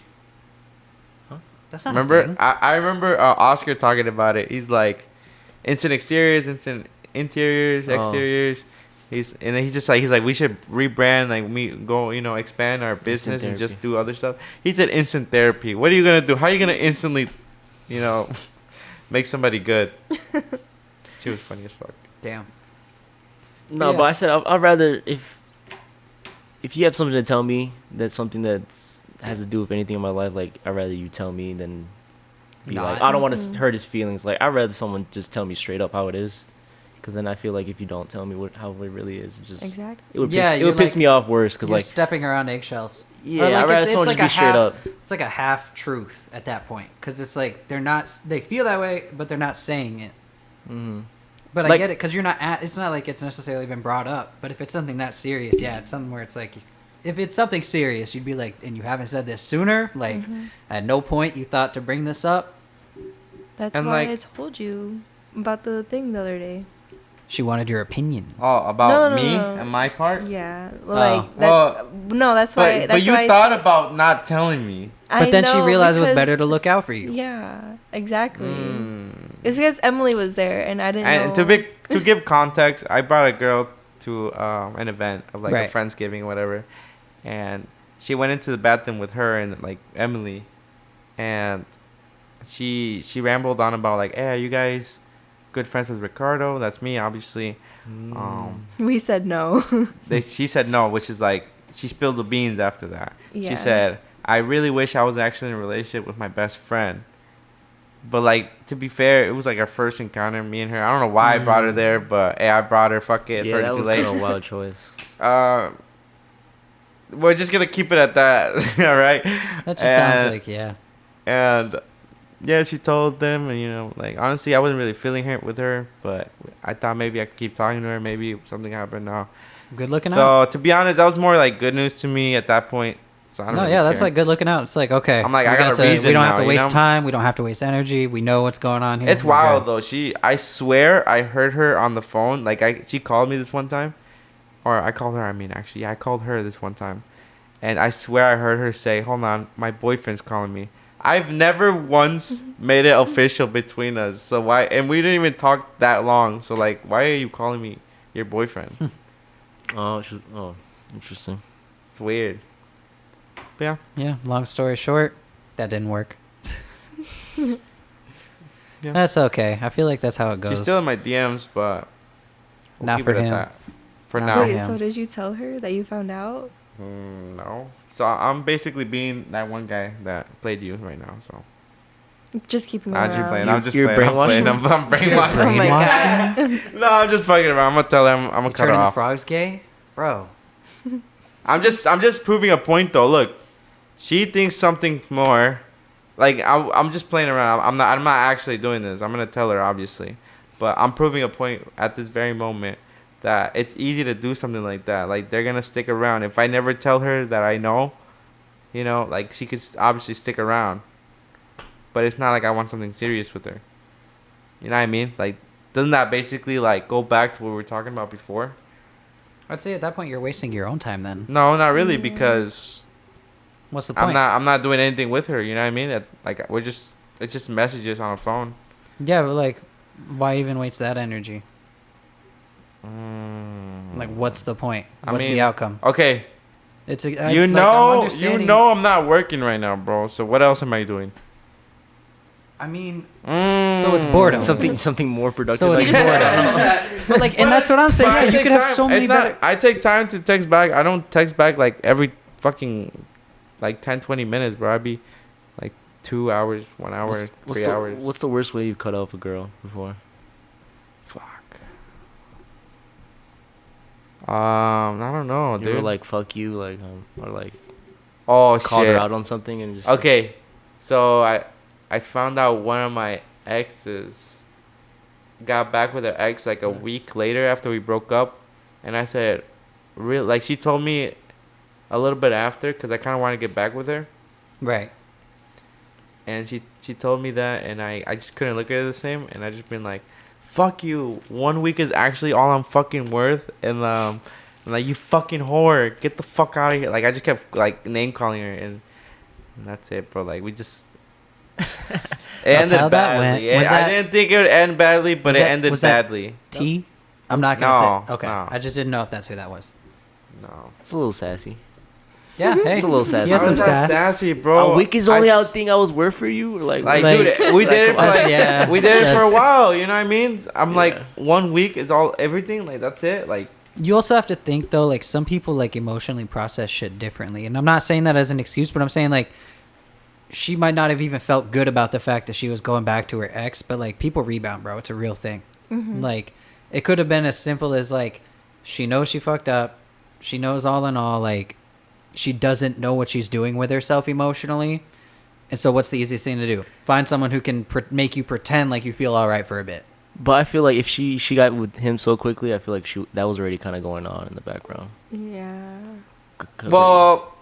That's not Remember? a thing. I remember Oscar talking about it. He's like, instant exteriors, instant interiors, exteriors. He's like we should rebrand, like we go, expand our business and just do other stuff. He said instant therapy. What are you gonna do? How are you gonna instantly, make somebody good? She was funny as fuck. Damn. No, Yeah. but I said I'd rather if you have something to tell me, that's something that has to do with anything in my life. Like, I'd rather you tell me than be like, I don't want to hurt his feelings. Like, I'd rather someone just tell me straight up how it is. Because then I feel like if you don't tell me how it really is, Exactly. it would piss me off worse. Because, you're like, stepping around eggshells. yeah, Or, I'd rather someone just be straight up. It's like a half truth at that point, because it's like they feel that way, but they're not saying it. Mm-hmm. But Like- I get it, because it's not like it's necessarily been brought up. But if it's something that serious, yeah, it's something where it's like, if it's something serious, you'd be like, and you haven't said this sooner, like, at no point you thought to bring this up. That's And, why like- I told you about the thing the other day. She wanted your opinion. Oh, about No, me no. and my part? Yeah. Oh. Like Well, no, that's why. But That's you why I thought told- about not telling me. I But then she know, realized it was because- better to look out for you. Yeah, exactly. Mm. It's because Emily was there, and I didn't know. And to give context, I brought a girl to an event of like Right. a Friendsgiving or whatever, and she went into the bathroom with her and like Emily, and she rambled on about like, hey, are you guys good friends with Ricardo? That's me, obviously. We said no. She said no, which is like she spilled the beans after that. Yeah. She said, I really wish I was actually in a relationship with my best friend. But like, to be fair, it was like our first encounter, me and her. I don't know why I brought her there, but hey, I brought her. Fuck it, it's Yeah, already that too was late. kind of a wild choice. We're just gonna keep it at that, all right? That just sounds like, yeah. And yeah, she told them, and you know, like honestly, I wasn't really feeling her with her, but I thought maybe I could keep talking to her. Maybe something happened. No. Good looking So out. to be honest, that was more like good news to me at that point. So I don't No, really yeah, that's care. like good looking out. It's like, okay. I'm like, we I got a reason We don't have now, to you waste know? time. We don't have to waste energy. We know what's going on here. It's We're wild good. though. I swear I heard her on the phone. Like she called me this one time, or I called her. I mean, actually, yeah, I called her this one time, and I swear I heard her say, "Hold on, my boyfriend's calling me." I've never once made it official between us. So why? And we didn't even talk that long. So like, why are you calling me your boyfriend? Oh, interesting. It's weird. But yeah. Yeah, long story short, that didn't work. Yeah. That's okay. I feel like that's how it goes. She's still in my DMs, but Not keep for it at him. that. For Not now. for Wait, him. so did you tell her that you found out? No. So I'm basically being that one guy that played you right now. So Just keeping I'm around. just playing. You- I'm just you're playing. I'm brainwashing? playing. I'm brainwashing. Oh my Brainwash? god. No, I'm just fucking around. I'm gonna tell him. I'm gonna cut her Turning the off. frogs gay? Bro. I'm just proving a point though. Look, she thinks something more. Like I'm just playing around. I'm not actually doing this. I'm gonna tell her obviously, but I'm proving a point at this very moment that it's easy to do something like that. Like they're gonna stick around. If I never tell her that I know, you know, like she could obviously stick around. But it's not like I want something serious with her. You know what I mean? Like, doesn't that basically like go back to what we were talking about before? I'd say at that point you're wasting your own time then. No, not really, because What's the point? I'm not doing anything with her. You know what I mean? Like it's just messages on a phone. Yeah, but like, why even waste that energy? Like, what's the point? I What's mean, the outcome? Okay, It's a, you I'm understanding- I'm not working right now, bro. So what else am I doing? I mean, so it's boredom. Something more productive. So it's like you said. boredom. But like, and that's what I'm saying. But Yeah, I you take could have time. so many It's not- better. I take time to text back. I don't text back like every fucking like 10, 20 minutes, bro. I'd be like 2 hours, 1 hour, 3 hours. What's the worst way you've cut off a girl before? Fuck. I don't know, You dude. were like, fuck you, like, or like, oh called shit. her out on something and just. Okay, so I found out one of my exes got back with her ex like a week later after we broke up, and I said, real like she told me a little bit after because I kind of wanted to get back with her, Right. and she told me that, and I just couldn't look at her the same, and I just been like, fuck you. 1 week is actually all I'm fucking worth, and I'm like, you fucking whore, get the fuck out of here. Like I just kept like name calling her, and that's it, bro. Like we just. It That's ended how that badly. went. Was I that- didn't think it would end badly, but was it that- ended was that- badly. T. I'm not gonna No, say. Okay. no. I just didn't know if that's who that was. No. It's a little sassy. Yeah. Hey. It's a little sassy. He has How some is that sass. sassy, bro. A week is only I out thing I was worth for you? Or like Like, Like- dude, we did it for like, Yeah. we did it for a Yes. while. You know what I mean? I'm like, Yeah. 1 week is all everything. Like that's it. Like You also have to think though, like some people like emotionally process shit differently, and I'm not saying that as an excuse, but I'm saying like she might not have even felt good about the fact that she was going back to her ex, but like people rebound, bro. It's a real thing. Like it could have been as simple as like she knows she fucked up, she knows all in all like she doesn't know what she's doing with herself emotionally, and so what's the easiest thing to do? Find someone who can make you pretend like you feel all right for a bit. But I feel like if she got with him so quickly, I feel like that was already kind of going on in the background. Yeah. 'Cause well,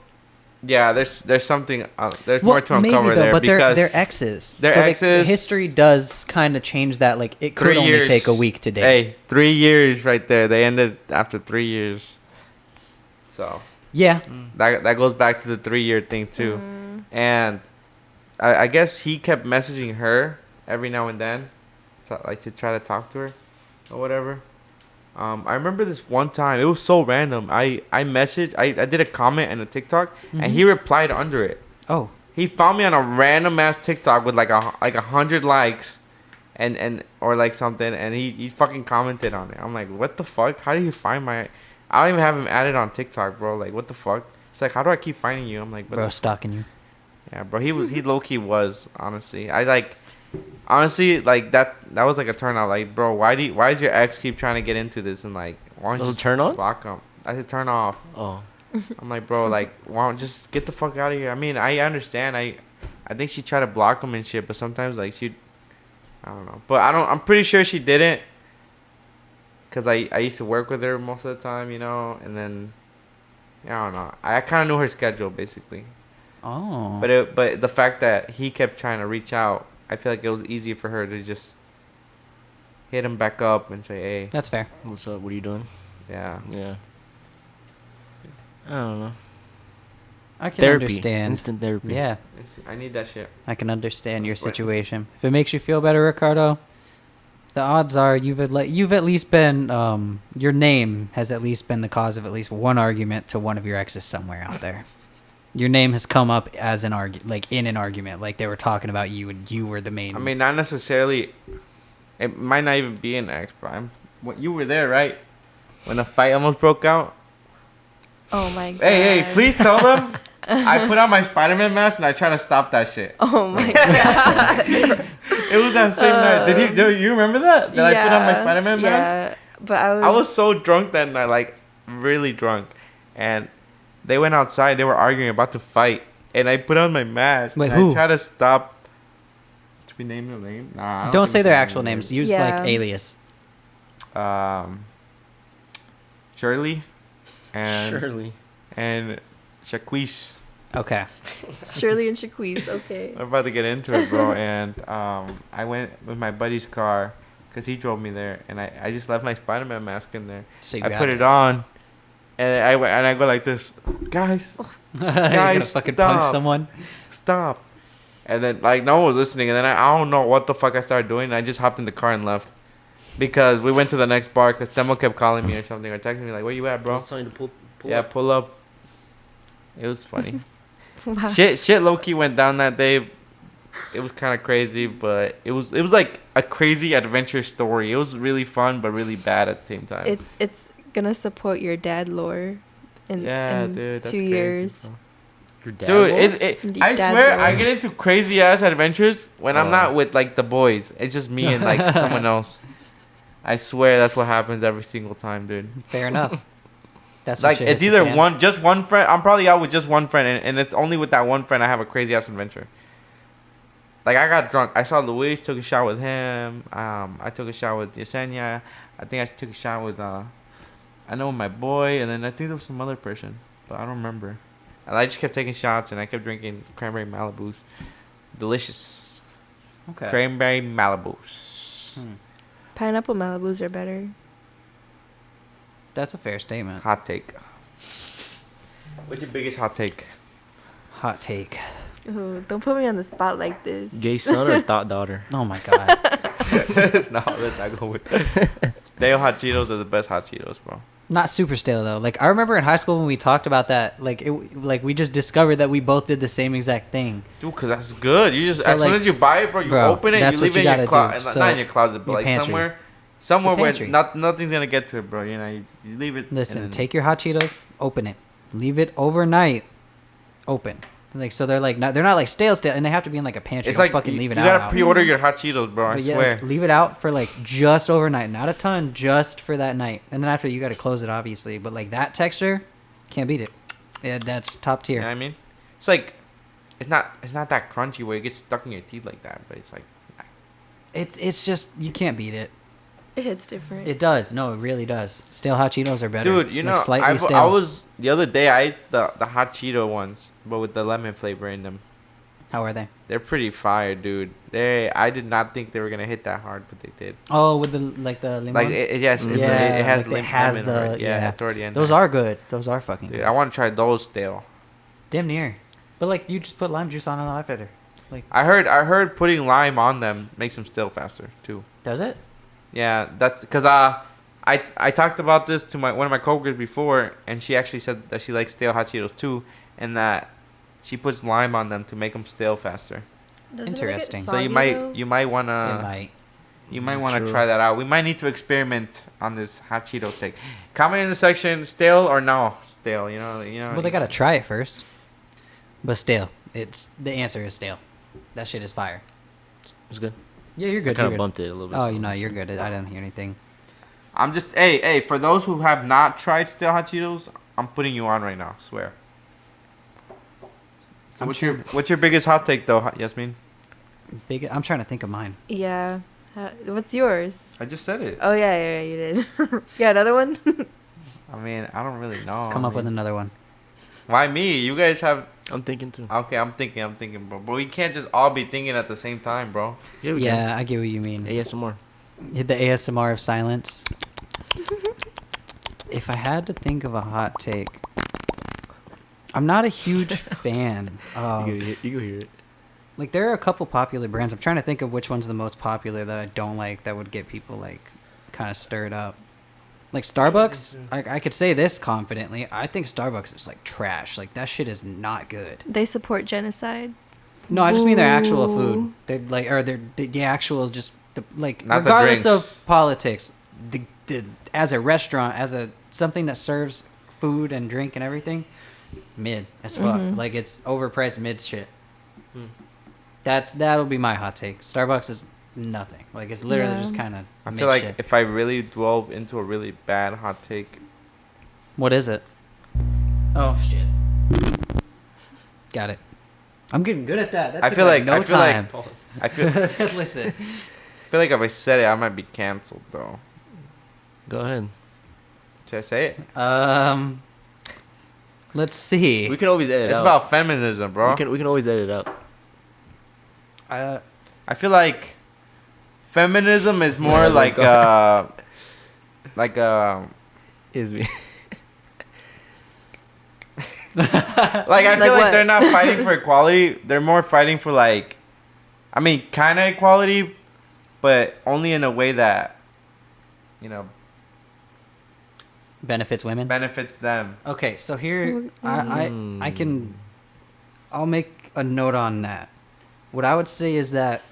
yeah. There's something. There's more to uncover there but because they're exes. Their so exes- history does kind of change that. Like it could 3 only years. take a week to date. Hey, 3 years right there. They ended after 3 years. So Yeah, that goes back to the 3-year thing too, and I guess he kept messaging her every now and then, to try to talk to her, or whatever. I remember this one time. It was so random. I messaged. I did a comment in a TikTok, and he replied under it. Oh. He found me on a random ass TikTok with like 100 likes, and or like something, and he fucking commented on it. I'm like, what the fuck? How do you find my? I don't even have him added on TikTok, bro. Like, what the fuck? It's like, how do I keep finding you? I'm like, Bro, stalking you. yeah, bro. He low key was, honestly. I like, honestly, like that was like a turn out. Like, bro, why does your ex keep trying to get into this, and like, why don't you Does it turn on? block him? I said turn off. Oh. I'm like, bro, like, why don't just get the fuck out of here? I mean, I understand. I think she tried to block him and shit, but sometimes like I don't know. But I'm pretty sure she didn't. Cause I used to work with her most of the time, you know, and then I don't know. I kind of knew her schedule basically. Oh. But the fact that he kept trying to reach out, I feel like it was easy for her to just hit him back up and say, hey. That's fair. What's up? What are you doing? Yeah. Yeah. I don't know. I can understand. Instant therapy. Yeah. I need that shit. I can understand your That's what- situation. If it makes you feel better, Ricardo, the odds are you've at least been your name has at least been the cause of at least one argument to one of your exes somewhere out there. Your name has come up as in an argument, like they were talking about you and you were the main. I mean, not necessarily. It might not even be an ex, bro. You were there, right? When the fight almost broke out. Oh my god. Hey, please tell them I put on my Spider-Man mask and I try to stop that shit. Oh my god. It was that same night. Do you remember that? That I put on my Spider-Man mask? Yeah, but I was so drunk that night, like really drunk. And they went outside. They were arguing about to fight. And I put on my mask. Wait, and who? I tried to stop. Should we name their name? Nah, I don't say think their we should actual name names. it. Use Yeah. like alias. Shirley and Surely. and Shaquise. Okay. Shirley and Shaquise. Okay. I'm about to get into it, bro. And I went with my buddy's car because he drove me there, and I just left my Spider-Man mask in there. So you I grabbed put it on, and I go like this, guys, You're gonna fucking punch stop. someone. stop. And then like no one was listening, and then I don't know what the fuck I started doing. I just hopped in the car and left because we went to the next bar because Temo kept calling me or something or texting me like, where you at, I bro? was telling you to pull Yeah, up. pull up. It was funny. Wow. shit low key went down that day. It was kind of crazy, but it was like a crazy adventure story. It was really fun, but really bad at the same time. It's gonna support your dad lore in Dude, that's few crazy, years. bro. Your dad. Dude, Your I dad swear lore. I get into crazy ass adventures when I'm Oh. not with like the boys. It's just me and like someone else. I swear that's what happens every single time, dude. Fair enough. That's Like what it's either just one friend. I'm probably out with just one friend, and it's only with that one friend I have a crazy ass adventure. Like I got drunk. I saw Luis, took a shot with him. I took a shot with Yesenia. I think I took a shot with I know my boy, and then I think there was some other person, but I don't remember. And I just kept taking shots, and I kept drinking cranberry Malibus. Delicious. Okay. Cranberry Malibus. Pineapple Malibus are better. That's a fair statement. Hot take. What's your biggest hot take? Hot take. Ooh, don't put me on the spot like this. Gay son or thought daughter? Oh my god. No, let's not go with that. Stale hot Cheetos are the best hot Cheetos, bro. Not super stale though. Like I remember in high school when we talked about that. Like we just discovered that we both did the same exact thing. Dude, cause that's good. You just So, as soon like, as you buy it, bro, you bro, open it, that's you what leave you it in your gotta do. closet. So, Not in your closet, but your like pantry. somewhere where pantry. nothing's gonna get to it, bro. You know, you leave it. Listen, and then- take your hot Cheetos, open it, leave it overnight, open. Like so, they're not like stale, and they have to be in like a pantry. It's Don't like fucking you leave it gotta out. pre-order your hot Cheetos, bro. I But yeah, swear. like, leave it out for like just overnight, not a ton, just for that night, and then after you gotta close it, obviously. But like that texture, can't beat it. Yeah, that's top You tier. know what I mean? It's like it's not that crunchy where it gets stuck in your teeth like that, but it's like It's just you can't beat it. It hits different. It does. No, it really does. Stale hot Cheetos are better. dude, you Like, know, slightly stale. I was the other day I ate the hot Cheeto ones, but with the lemon flavor in them. How are they? They're pretty fire, dude. I did not think they were gonna hit that hard, but they did. Oh, with the lemon. Like yes, Yeah, it has like it has lemon the- already. Yeah, yeah. it's already in Those there. are good. Those are fucking Dude, good. I want to try those stale. Damn near. But like you just put lime juice on it after. Like I heard putting lime on them makes them stale faster too. does it? Yeah, that's because I talked about this to one of my coworkers before, and she actually said that she likes stale hot Cheetos too, and that she puts lime on them to make them stale faster. Doesn't Interesting. It So get you soggy, though? might It wanna might. wanna True. try that out. We might need to experiment on this hot Cheeto take. Comment in the section, stale or no stale. You know. Well, they gotta try it first. But stale. The answer is stale. That shit is fire. It's good. Yeah, you're I good. kind You're of good. bumped it a little bit. Oh, so- you know, you're good. I didn't hear anything. I'm just hey for those who have not tried stale hot Cheetos, I'm putting you on right now. I swear. So I'm what's your biggest hot take though, Yasmine? I'm trying to think of mine. Yeah. What's yours? I just said it. Oh yeah, you did. Yeah, another one. I mean, I don't really know. Come I up with mean, another one. Why me? You guys have. I'm thinking too. Okay, I'm thinking, bro. But we can't just all be thinking at the same time, bro. Yeah, we Yeah, I get what you mean. can. ASMR. Hit the ASMR of silence. If I had to think of a hot take, I'm not a huge fan of. You go hear it. Like, there are a couple popular brands. I'm trying to think of which one's the most popular that I don't like that would get people, like, kind of stirred up. Like, Starbucks, I could say this confidently. I think Starbucks is, like, trash. Like, that shit is not good. They support genocide. No, I just mean their actual Ooh. food. They're, like, or the actual, just, like, Not the regardless drinks. of politics, as a restaurant, something that serves food and drink and everything, mid as fuck. Mhm. Like, it's overpriced mid shit. Hmm. That'll be my hot take. Starbucks is nothing. Like, it's literally Yeah. just kind of I mid feel like shit. if I really dwell into a really bad hot take, What is it? Oh shit. Got it. I'm getting good at that. That I took feel like- no I feel like- time. I feel Listen. I feel like if I said it, I might be canceled though. Go ahead. Should I say it? Let's see. We can always edit it It's out. about feminism, bro. We can always edit it out. I feel like feminism is more Yeah, like let's like Is me. like I Like feel like what? they're not fighting for equality. They're more fighting for like, I mean, kind of equality, but only in a way that, you know, benefits women. benefits them. Okay, so here Mm. I'll make a note on that. What I would say is that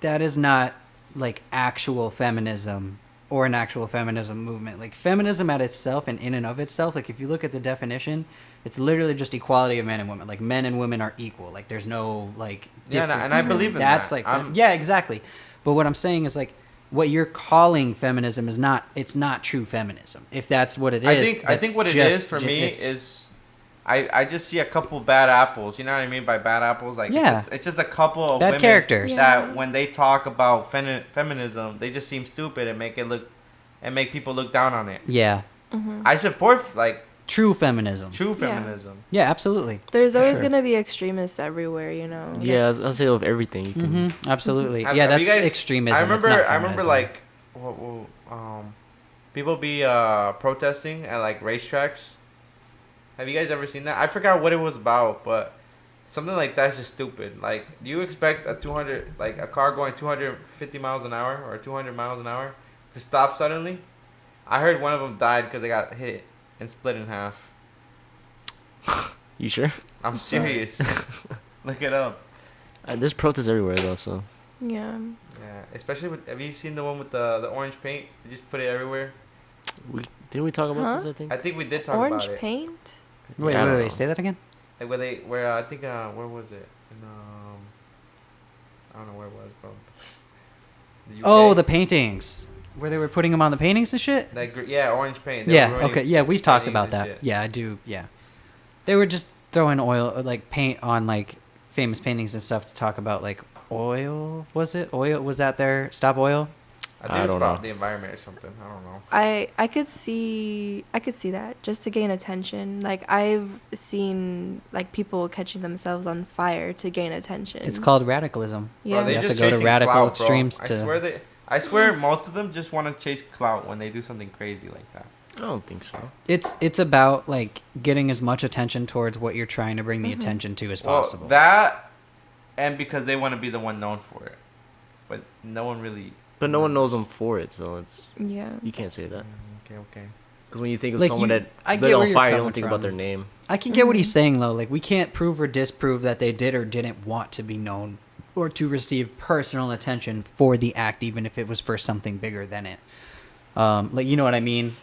is not like actual feminism or an actual feminism movement. Like, feminism at itself and in and of itself, like, if you look at the definition, it's literally just equality of men and women. Like, men and women are equal. Like, there's no like Yeah, and I difference. believe in That's that. like I'm- yeah, exactly. But what I'm saying is, like, what you're calling feminism is not, it's not true feminism. If that's what it is. I think what it is for me is I just see a couple bad apples. You know what I mean by bad apples? Like, Yeah. it's just a couple of Bad women characters. Yeah. that when they talk about feminism, they just seem stupid and make people look down on it. Yeah. Mhm. I support like True feminism. true Yeah. feminism. Yeah, absolutely. There's For always sure. gonna be extremists everywhere, you know. Yeah, That's- I'll say of everything. You can. Absolutely. Have- yeah, have that's you guys- extremism. I It's remember not I remember feminism. like people be protesting at like racetracks. Have you guys ever seen that? I forgot what it was about, but something like that's just stupid. Like, do you expect a car going 250 miles an hour or 200 miles an hour to stop suddenly? I heard one of them died because they got hit and split in half. You sure? I'm serious. Look it up. There's protests everywhere though, so. Yeah. Yeah, especially with. Have you seen the one with the orange paint? They just put it everywhere. Didn't we talk about Huh? this? I think. I think we did talk Orange about it. paint. Wait, Yeah, I don't know. Say that again. Like where I think where was it? In I don't know where it was, bro. The UK? Oh, the paintings. Where they were putting them on the paintings and shit? Yeah, orange paint. They were Yeah, ruining okay. Yeah, we've talked paintings about and that. shit. Yeah, I do. Yeah. They were just throwing oil, like paint on like famous paintings and stuff to talk about like oil. Was it? Oil? Was that their stop oil? I think I it's don't about know. the environment or something. I don't know. I could see that just to gain attention. Like, I've seen like people catching themselves on fire to gain attention. It's called radicalism. Yeah. Bro, they You have just to go to chasing radical clout, bro. extremes to- I swear most of them just want to chase clout when they do something crazy like that. I don't think so. It's about like getting as much attention towards what you're trying to bring the Mhm. attention to as Well, possible. that and because they want to be the one known for it. But no one really But no one knows them for it, so it's Yeah. you can't say that. Okay. Because when you think of Like, someone that I get lit where on you're fire, you coming don't think about from. their name. I can get what he's saying though. Like we can't prove or disprove that they did or didn't want to be known or to receive personal attention for the act, even if it was for something bigger than it. Like you know what I mean?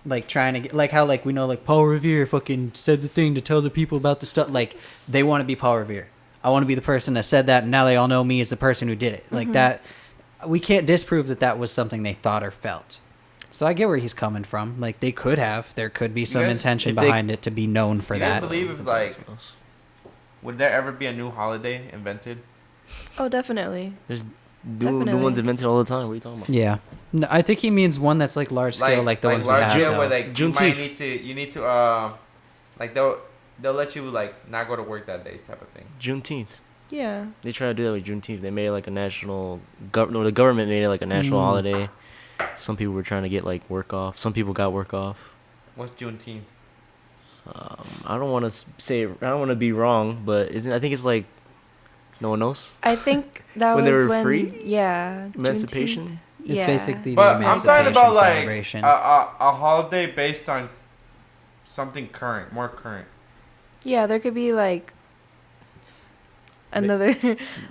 Like trying to get, like how like we know like Paul Revere fucking said the thing to tell the people about the stuff. Like they want to be Paul Revere. I want to be the person that said that, and now they all know me as the person who did it. Like that, we can't disprove that that was something they thought or felt. So I get where he's coming from. Like they could have, there could be some guys- intention if they- behind it to be known for You guys that. believe if like, would there ever be a new holiday invented? Oh, definitely. There's new Definitely. ones invented all the time. What are you talking about? Yeah, no, I think he means one that's like large scale, like the ones we large have. scale though. where like you might Juneteenth. you need to like they'll let you like not go to work that day type of thing. Juneteenth. Yeah. They try to do that with Juneteenth. They made it like a national. No, the government made it like a national holiday. Some people were trying to get like work off. Some people got work off. What's Juneteenth? I don't want to say. I don't want to be wrong, but isn't I think it's like no one knows. I think that When was they were when free? Yeah. Emancipation. Juneteenth. It's Yeah. basically But the I'm talking about emancipation like celebration. a holiday based on something current, more current. Yeah, there could be like another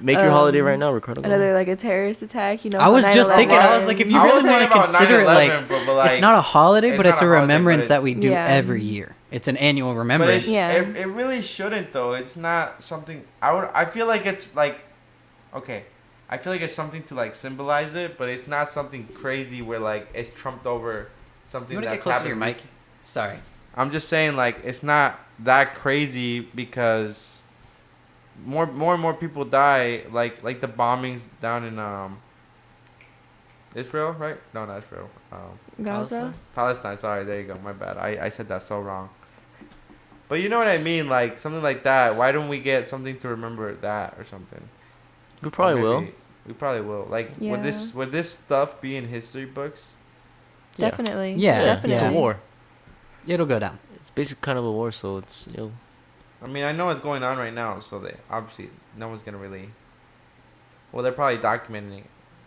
Make your holiday right now, Ricardo. another like a terrorist attack, you know. I was for just thinking, I was 9/11. like, if you I was really want to thinking about consider it, 9/11, like, but, it's not a holiday, it's but not it's a a holiday, remembrance but that we do Yeah. every year. It's an annual But remembrance. it's, Yeah. it really shouldn't though. It's not something I feel like it's like okay. I feel like it's something to like symbolize it, but it's not something crazy where like it's trumped over something You want to that's get closer to happened. your mic? Sorry. I'm just saying like it's not that crazy because more and more people die like the bombings down in Israel, right? No, not Israel. Gaza. Palestine. Sorry, there you go. My bad. I said that so wrong. But you know what I mean, like something like that. Why don't we get something to remember that or something? We probably Or will. maybe- We probably will. Like Yeah. would this stuff be in history books? Yeah. Definitely. Yeah, Definitely. It's a war. It'll go down. It's basically kind of a war, so it's I mean, I know what's going on right now, so they obviously no one's gonna really. Well, they're probably documenting it,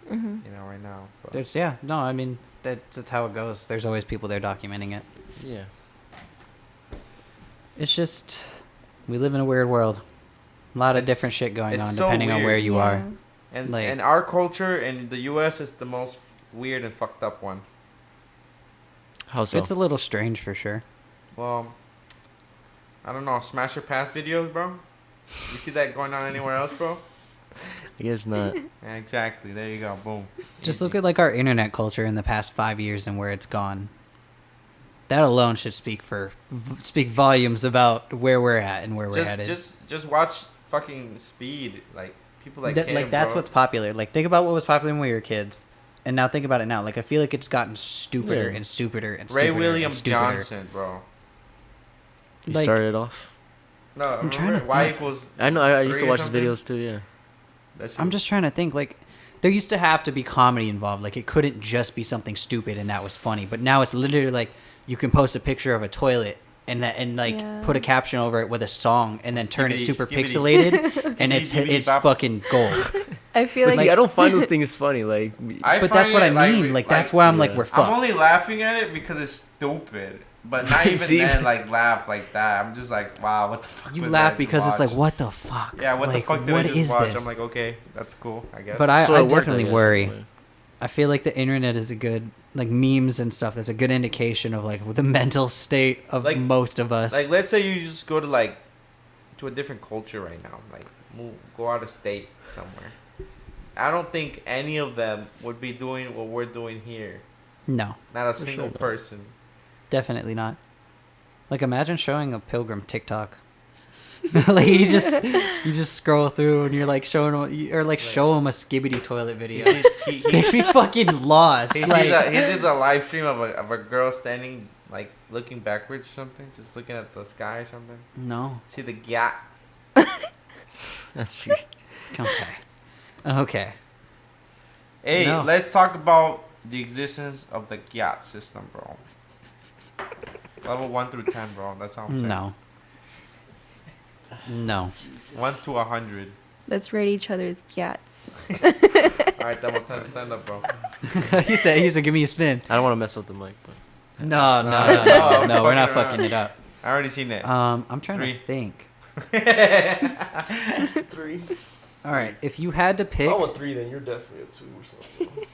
Hmm. you know, right now. But. There's no. I mean that's how it goes. There's always people there documenting it. yeah. It's just we live in a weird world. A lot of It's- different shit going it's on so depending on weird. where you are. And Like- and our culture in the U.S. is the most weird and fucked up one. How so? It's a little strange for sure. Well, I don't know. Smash or pass videos, bro. You see that going on anywhere else, bro? I guess not. Yeah, exactly. There you go. Boom. Just Easy. look at like our internet culture in the past 5 years and where it's gone. That alone should speak volumes about where we're at and where we're headed. Just watch fucking Speed. Like people like That- him, like that's bro. what's popular. Like think about what was popular when we were kids, and now think about it now. Like I feel like it's gotten stupider Yeah. and stupider and Ray stupider Williams and stupider. Johnson, bro. You Like- started off. No, I'm trying remember to Y think. equals. I know. I used to 3 or watch his something? videos too. Yeah. That shit I'm was- just trying to think. Like there used to have to be comedy involved. Like it couldn't just be something stupid and that was funny. But now it's literally like you can post a picture of a toilet and like Yeah. put a caption over it with a song and then turn it Skibbity, super skibbity. pixelated and it's Skibbity, bop. fucking gold. I feel But like see, I don't find those things funny. Like, I But that's find what I it, mean. Like that's why I'm like yeah. we're I'm fucked. only laughing at it because it's stupid. But not even See? then, like laugh like that. I'm just like, wow, what the fuck? You was laugh that because it's like, watch? what the fuck? Yeah, what Like, the fuck did what I just is watch? this? I'm like, okay, that's cool, I guess. But I So it worked, I definitely guess, worry. anyway. I feel like the internet is a good, like memes and stuff. That's a good indication of like the mental state of Like- most of us. like, let's say you just go to like to a different culture right now, like go out of state somewhere. I don't think any of them would be doing what we're doing here. No, Not a For single sure not. person. definitely not. Like imagine showing a pilgrim TikTok. Like you just scroll through and you're like showing them or like show them a skibbity toilet video. They'd be fucking lost. He Like, did a live stream of a girl standing like looking backwards or something, just looking at the sky or something. no. See the gap. That's true. Okay. Hey, No. let's talk about the existence of the GYAT system, bro. Level 1 through 10, bro. That's all I'm saying. No. No. 1 to 100. let's rate each other's gyats. Alright, double 10, stand up, bro. He said, give me a spin. I don't want to mess up the mic, but No, No, we're not fucking fucking it up. I already seen it. I'm trying 3. to think. 3. All right, if you had to pick, If I'm a 3, then you're definitely a 2 or something.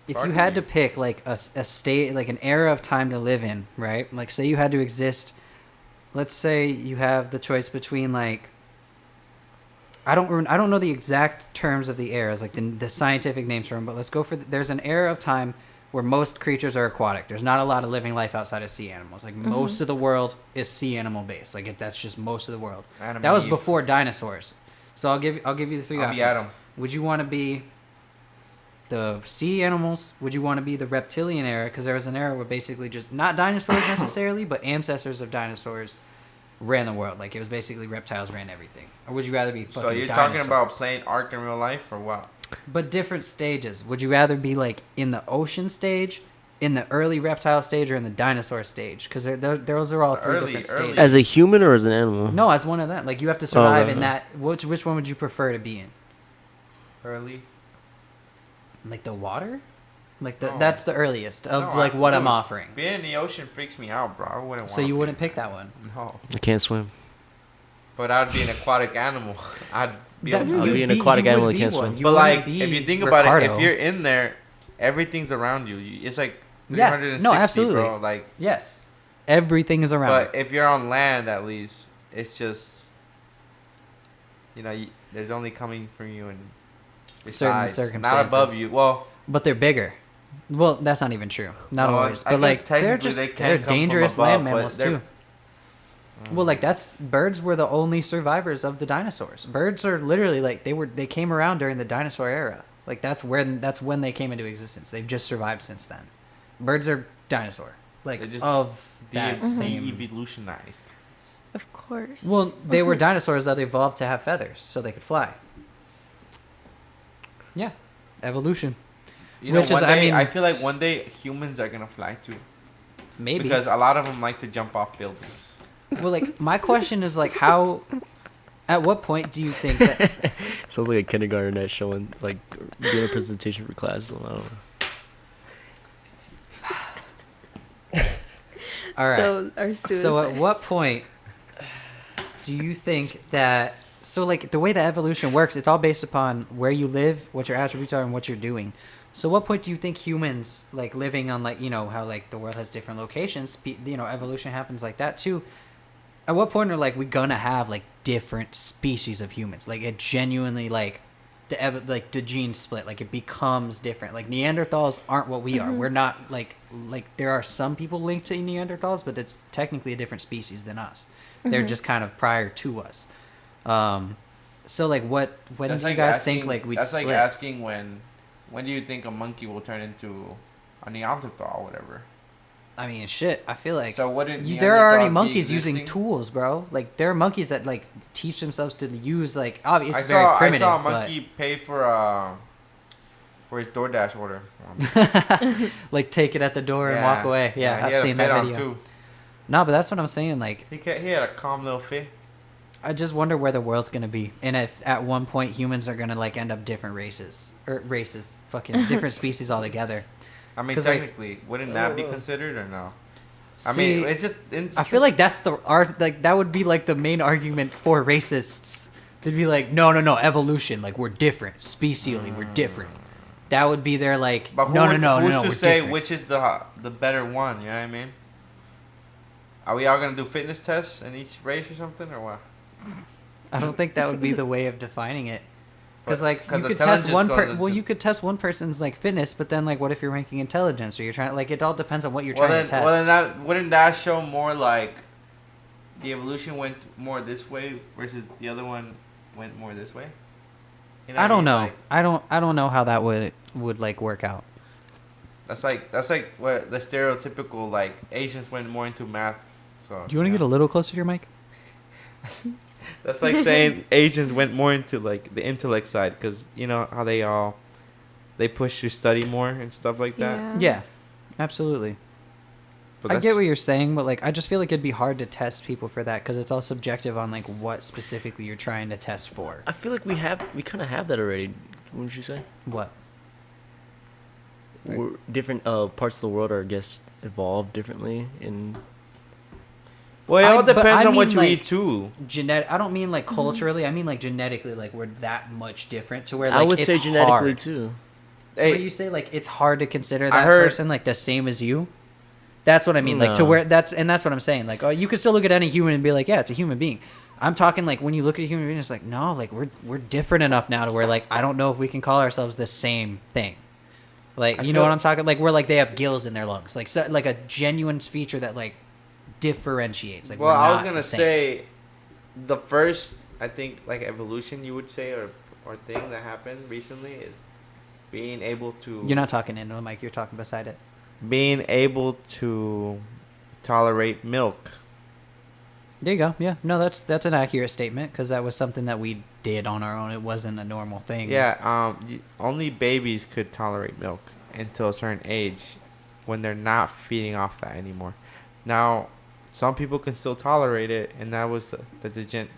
if you had to pick like a state, like an era of time to live in, right? Like say you had to exist. Let's say you have the choice between like. I don't know the exact terms of the eras, like the scientific names for them, but let's go for there's an era of time where most creatures are aquatic. There's not a lot of living life outside of sea animals. Like most of the world is sea animal based. Like that's just most of the world. Adam That was and Eve. before dinosaurs. So I'll give you the 3 I'll options. be Adam. Would you want to be the sea animals? Would you want to be the reptilian era? Because there was an era where basically just not dinosaurs necessarily, but ancestors of dinosaurs ran the world. Like it was basically reptiles ran everything. Or would you rather be fucking So you're dinosaurs? talking about playing Ark in real life or what? But different stages. Would you rather be like in the ocean stage, in the early reptile stage, or in the dinosaur stage? Because those are all The 3 early- different early. stages. as a human or as an animal? No, as one of them. Like you have to survive right, in right. that. Which one would you prefer to be in? Early. Like the water? Like No. that's the earliest of No, like what I'm dude, offering. Being in the ocean freaks me out, bro. I wouldn't want. So you wouldn't pick that one. No. I can't swim. But I'd be an aquatic animal. I'd be. That- able I'll to- be an aquatic you animal would that be can't one. swim. You but wouldn't like, be if you think about it, Ricardo. if you're in there, everything's around you. It's like Yeah. 360, No, absolutely. bro. Like, Yes, everything is around. but if you're on land, at least it's just, there's only coming from you and Certain besides, not circumstances. above you. Well, But they're bigger. Well, that's not even true. Not well, always. I But guess like they're technically just they can they're come from dangerous above, land but mammals they're- too. Well, like birds were the only survivors of the dinosaurs. Birds are literally like they came around during the dinosaur era. Like that's when they came into existence. They've just survived since then. Birds are dinosaur. Like They just of that same. de-evolutionized. Of course. Well, they were dinosaurs that evolved to have feathers so they could fly. Yeah, evolution. Which is, one I day, mean- I feel like one day humans are gonna fly too, Maybe. because a lot of them like to jump off buildings. Well, like my question is like how. At what point do you think that? Sounds like a kindergarten showing like doing a presentation for class. So I don't know. All right. So our students. So at what point do you think that so like the way that evolution works, it's all based upon where you live, what your attributes are, and what you're doing. So what point do you think humans like living on like how like the world has different locations, evolution happens like that too. At what point are like we gonna have like different species of humans? Like it genuinely like the gene split, like it becomes different. Like Neanderthals aren't what we are. We're not like there are some people linked to Neanderthals, but it's technically a different species than us. They're just kind of prior to us. So like when That's do you like guys asking- think like we'd That's split? like asking when do you think a monkey will turn into a Neanderthal or whatever? I mean, shit. I feel like So wouldn't there are already Neanderthals be monkeys using existing? tools, bro. Like there are monkeys that like teach themselves to use like obviously I it's very primitive, saw a monkey pay for his DoorDash order. but like take it at the door and walk away. Yeah, he I've had a seen fit that on, video. too. No, but that's what I'm saying. Like He had a calm little fit. I just wonder where the world's gonna be, and if at one point humans are gonna like end up different fucking different species altogether. I mean, 'Cause, like- technically, wouldn't that be considered or no? I See, mean, it's just. I feel like that's that would be like the main argument for racists. They'd be like, no, evolution, like we're different, specially, we're different. That would be their like, But no, who's we're to say different. which is the better one? You know what I mean? Are we all gonna do fitness tests in each race or something or what? I don't think that would be the way of defining it. Because But- like 'cause you could intelligence test one goes into- you could test one person's like fitness, but then like what if you're ranking intelligence or you're trying like it all depends on what you're Well trying then, to test. well then wouldn't that show more like the evolution went more this way versus the other one went more this way? You I don't what know. mean? Like, I don't know how that would like work out. that's like what the stereotypical like Asians went more into math. So Do you want to get a little closer to your mic? That's like saying Asians went more into like the intellect side because you know how they push you study more and stuff like that. Yeah, absolutely. But I that's- get what you're saying, but like I just feel like it'd be hard to test people for that because it's all subjective on like what specifically you're trying to test for. I feel like we kind of have that already. Wouldn't you say? What? different parts of the world are, I guess, evolved differently in. Well, it all but depends I on what mean, you like, eat too. I don't mean like culturally. I mean like genetically. Like we're that much different to where like I would it's say genetically hard. too. To where Hey, you say like it's hard to consider I that heard- person like the same as you. That's what I mean. Like to No. where that's what I'm saying. Like, oh, you can still look at any human and be like, yeah, it's a human being. I'm talking like when you look at a human being, it's like no, like we're different enough now to where like I don't know if we can call ourselves the same thing. Like I you know feel- what I'm talking? Like we're like they have gills in their lungs, like so, like a genuine feature that like differentiates. Like well, we're I was not gonna the same. say, the first, I think, like evolution you would say, or thing that happened recently is being able to. You're not talking into the mic. You're talking beside it. Being able to tolerate milk. There you go. Yeah. No, that's an accurate statement because that was something that we did on our own. It wasn't a normal thing. Yeah. Only babies could tolerate milk until a certain age, when they're not feeding off that anymore. Now, some people can still tolerate it, and that was the gen.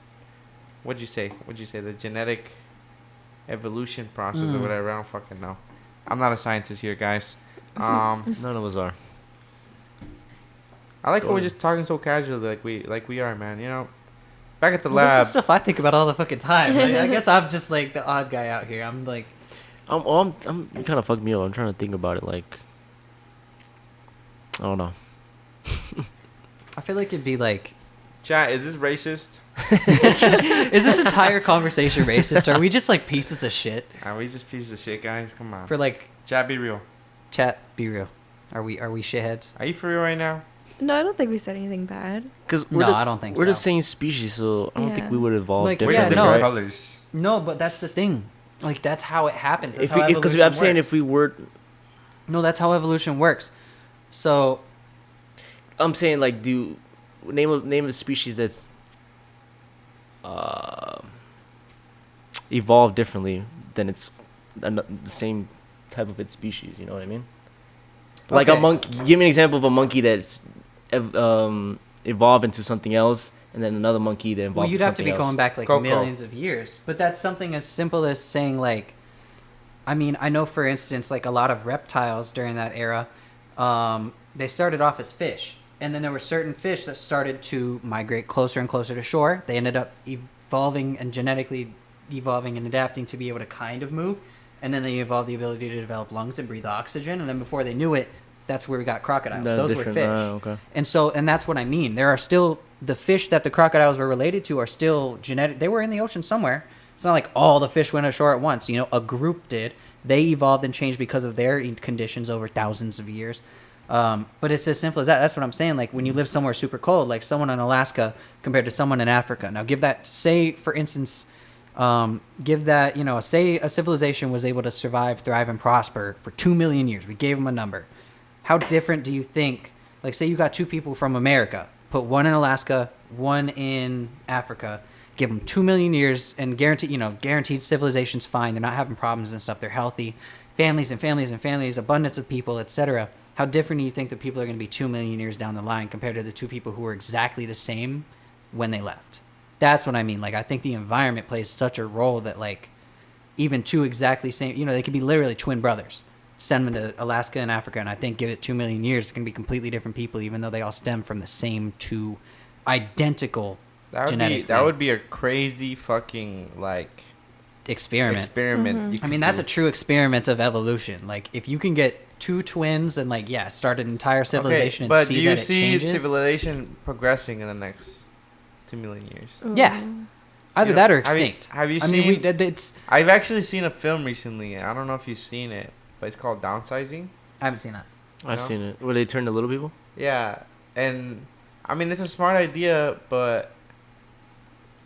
What'd you say? The genetic evolution process or whatever. I don't fucking know. I'm not a scientist here, guys. None of us are. I like how we're just talking so casually, like we are, man. You know, back at the Well, this lab. is stuff I think about all the fucking time. Like, I guess I'm just like the odd guy out here. I'm like, I'm you kind of fucked me up. I'm trying to think about it. Like, I don't know. I feel like it'd be like, Chat, is this racist? is this entire conversation racist? Are we just like pieces of shit? Are we just pieces of shit, guys? Come on. For like, Chat, be real. chat, be real. Are we shitheads? Are you for real right now? No, I don't think we said anything bad. Because No, I don't think we're so. the same species, so I don't think Yeah. we would evolve Like, We're yeah, just differently. different no, right? colors. No, but that's the thing. Like that's how it happens. That's If we, because I'm saying if we were, No, that's how evolution works. So I'm saying like name a species that's evolved differently than it's the same type of its species. You know what I mean? Like a Okay. monkey. Give me an example of a monkey that's evolved into something else, and then another monkey that evolved well, you'd into have to something be else. going back like Coco. millions of years. But that's something as simple as saying like, I mean, I know for instance, like a lot of reptiles during that era, they started off as fish, and then there were certain fish that started to migrate closer and closer to shore. They ended up evolving and genetically evolving and adapting to be able to kind of move, and then they evolved the ability to develop lungs and breathe oxygen, and then before they knew it, that's where we got crocodiles. No, Those were different. fish. Okay. And that's what I mean. There are still the fish that the crocodiles were related to are still genetic. They were in the ocean somewhere. It's not like all the fish went ashore at once. You know, a group did. They evolved and changed because of their conditions over thousands of years. But it's as simple as that. That's what I'm saying. Like when you live somewhere super cold, like someone in Alaska compared to someone in Africa. Now give that, say for instance, give that, you know, say a civilization was able to survive, thrive, and prosper for 2 million years. We gave them a number. How different do you think, like say you got two people from America, put one in Alaska, one in Africa, give them 2 million years and guaranteed civilization's fine. They're not having problems and stuff. They're healthy. Families and families and families, abundance of people, etc. How different do you think the people are going to be 2 million years down the line compared to the two people who were exactly the same when they left? That's what I mean. Like, I think the environment plays such a role that, like, even two exactly same, you know, they could be literally twin brothers. Send them to Alaska and Africa, and I think give it 2 million years, it's going to be completely different people, even though they all stem from the same two identical genetic That thing. would be a crazy fucking like experiment. you I could mean, that's a do. true experiment of evolution. Like, if you can get two twins and, like, yeah, start an entire civilization but and see do you that it see changes. civilization progressing in the next 2 million years? Yeah. Either You know, that or have you- extinct. have you I mean, seen- it's. I've actually seen a film recently. I don't know if you've seen it, but it's called Downsizing. I haven't seen that. I've No? seen it. Where they turn to little people. Yeah, and I mean it's a smart idea, but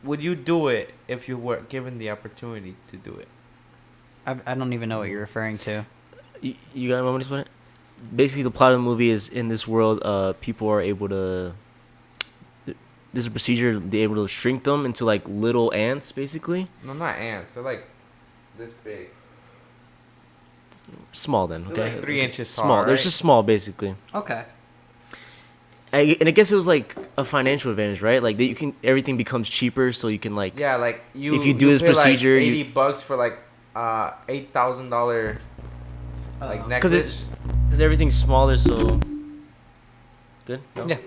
would you do it if you were given the opportunity to do it? I don't even know what you're referring to. You got a moment to explain it? Basically, the plot of the movie is in this world, people are able to. There's a procedure they're able to shrink them into like little ants, basically. No, not ants. They're like this big. Small then, They're okay. like 3 inches small. tall, They're right? just small, basically. Okay. And I guess it was like a financial advantage, right? Like that you can everything becomes cheaper, so you can like. Yeah, like you. If you do this pay, like, procedure, you- $80 for like $8,000 Like Oh. necklace. Because everything's smaller, so good. No? Yeah.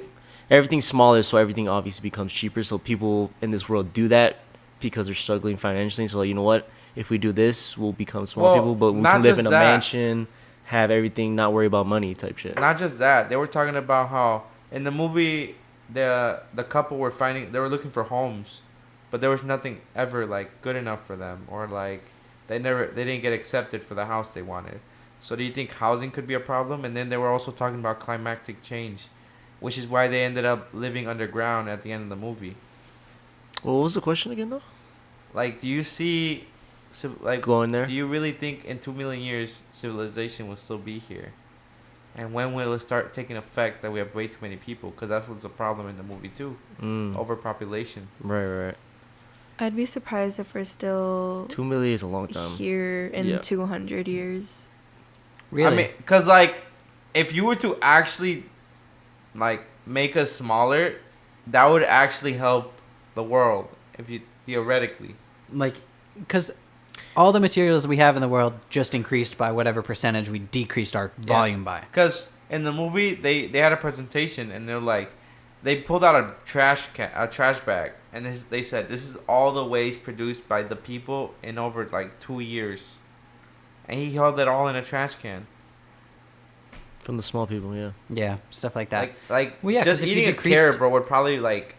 Everything's smaller, so everything obviously becomes cheaper. So people in this world do that because they're struggling financially. So like, you know what? If we do this, we'll become small Well, people, but we not can live just in a that. mansion, have everything, not worry about money type shit. Not just that, they were talking about how in the movie the couple were finding, they were looking for homes, but there was nothing ever like good enough for them, or like they didn't get accepted for the house they wanted. So do you think housing could be a problem? And then they were also talking about climatic change, which is why they ended up living underground at the end of the movie. What was the question again, though? Like, do you see, like, Going there? do you really think in 2 million years civilization will still be here? And when will it start taking effect that we have way too many people? Because that was the problem in the movie too, overpopulation. Right. I'd be surprised if we're still 2 million is a long time. here in Yeah. 200 years. Really? I mean, because like, if you were to actually like make us smaller, that would actually help the world. If you theoretically, like, because all the materials we have in the world just increased by whatever percentage we decreased our volume by. because in the movie they had a presentation and they're like, they pulled out a trash bag, and they said this is all the waste produced by the people in over like 2 years, and he held it all in a trash can. From the small people, yeah. Yeah, stuff like that. Like Well, yeah, 'cause just if you eating a decreased- carrot, bro, would probably like,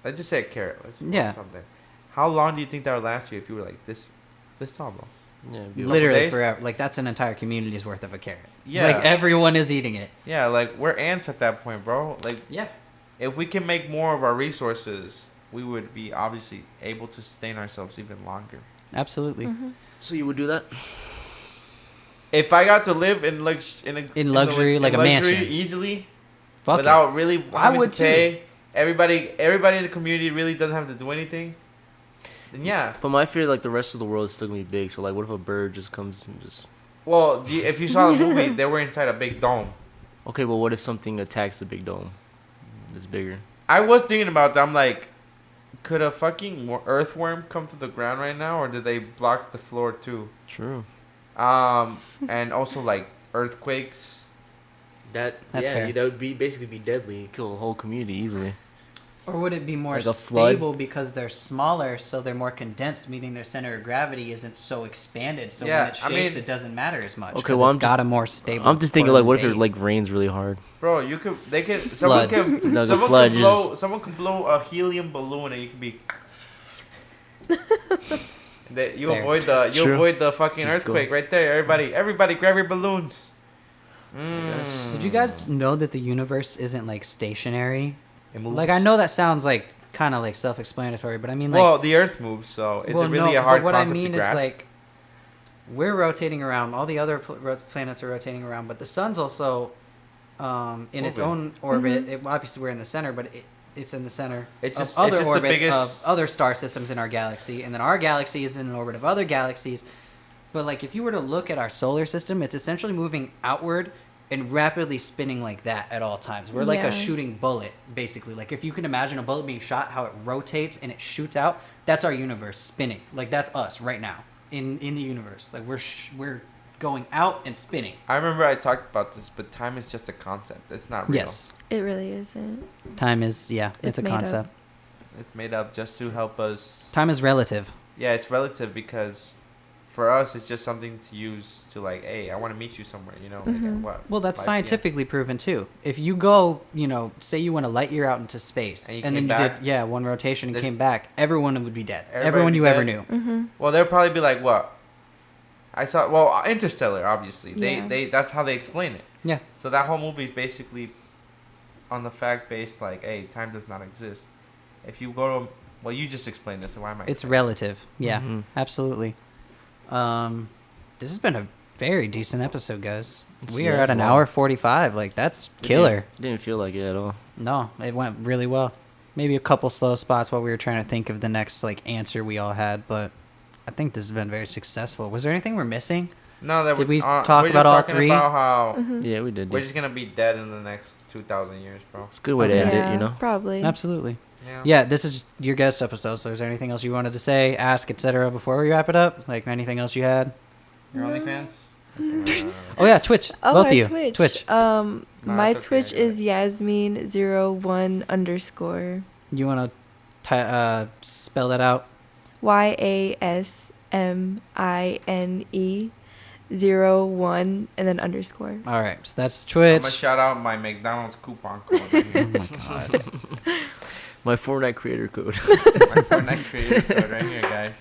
let's just say a carrot. Let's Yeah. something. How long do you think that would last you if you were like this tall, bro? Yeah. Literally days? forever. Like, that's an entire community's worth of a carrot. Yeah. Like, everyone is eating it. Yeah, like we're ants at that point, bro. Like Yeah. if we can make more of our resources, we would be obviously able to sustain ourselves even longer. Absolutely. Mm-hmm. So you would do that? If I got to live in luxury, like a mansion. easily, Fuck without really I having would to pay, everybody in the community really doesn't have to do anything, then yeah. But my fear, like, the rest of the world is still gonna be big. So, like, what if a bird just comes and just... Well, if you saw the movie, they were inside a big dome. Okay, well, what if something attacks the big dome? It's bigger. I was thinking about that. I'm like, could a fucking earthworm come to the ground right now, or did they block the floor too? True. And also like earthquakes. That's fair. That would basically be deadly. Kill a whole community easily. Or would it be more Like a flood? stable because they're smaller, so they're more condensed, meaning their center of gravity isn't so expanded, so Yeah, when it I shakes, mean- it doesn't matter as much. Okay, 'cause well, it's I'm got just- a more stable. I'm just thinking, like, what if it, base. like, rains really hard? Bro, someone Floods. can, No, the someone flood can just- blow, someone can blow a helium balloon and you can be. That you Fair. True. avoid the fucking Just go. earthquake right there. Everybody, grab your balloons. Yes. Did you guys know that the universe isn't like stationary? It moves. Like, I know that sounds like kind of like self-explanatory, but I mean, like, Well, the Earth moves, so it's really a hard but what I concept mean to is grasp. like we're rotating around. All the other planets are rotating around, but the sun's also in its Moving. own orbit. Obviously, we're in the center, but it's in the center It's of just- other it's just the orbits biggest- of other star systems in our galaxy, and then our galaxy is in an orbit of other galaxies. But like, if you were to look at our solar system, it's essentially moving outward and rapidly spinning like that at all times. We're like Yeah. a shooting bullet, basically. Like, if you can imagine a bullet being shot, how it rotates and it shoots out, that's our universe spinning. Like, that's us right now in the universe. Like, we're going out and spinning. I remember I talked about this, but time is just a concept. It's not real. Yes. It really isn't. Time is, yeah, it's a made up. concept. It's made up just to help us. Time is relative. Yeah, it's relative because for us, it's just something to use to like, hey, I want to meet you somewhere, you know? Like, Mhm. what? Well, that's 5 p.m. scientifically proven too. If you go, say you went a light year out into space, And you and then came you back, did, one rotation and there's- came back, everyone would be dead. Everybody Everyone would be you ever dead. knew. Mm-hmm. Well, they'll probably be like, what? Interstellar, obviously. Yeah. They that's how they explain it. Yeah. So that whole movie is basically on the fact based, like, hey, time does not exist. If you go to, well, you just explained this, so why am I? It's explaining relative. Yeah, Mhm. absolutely. This has been a very decent episode, guys. We Yeah, are it's at an long. hour 45. Like, that's killer. Didn't feel like it at all. No, it went really well. Maybe a couple slow spots while we were trying to think of the next answer we all had, but I think this has been very successful. Was there anything we're missing? No, that Did we talk we're just about all talking three? About how Mm-hmm. Yeah, we did. we're just gonna be dead in the next 2,000 years, bro. It's a good way to end it, you know? Probably. Absolutely. Yeah. Yeah, this is your guest episode. So, is there anything else you wanted to say, ask, etc. before we wrap it up? Like anything else you had? Your No. OnlyFans? Oh yeah, Twitch. Oh, Both our of you. Twitch. My it's okay, Twitch I got is Yasmine01_. You want to spell that out? YASMINE 01 and then underscore. All right, so that's I'm Twitch. gonna shout out my McDonald's coupon code right here. Oh my god. My Fortnite creator code. My Fortnite creator code right here, guys.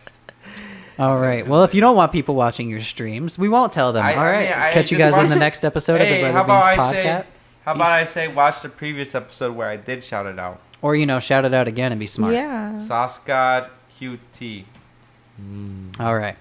All right. Well, if you don't want people watching your streams, we won't tell them. I All right. mean, I Catch you just guys in the watched- next episode of the Hey, Brother how about Beans I say? podcast. How about I say watch the previous episode where I did shout it out. Or shout it out again and be smart. Yeah. Sauce God QT. All right.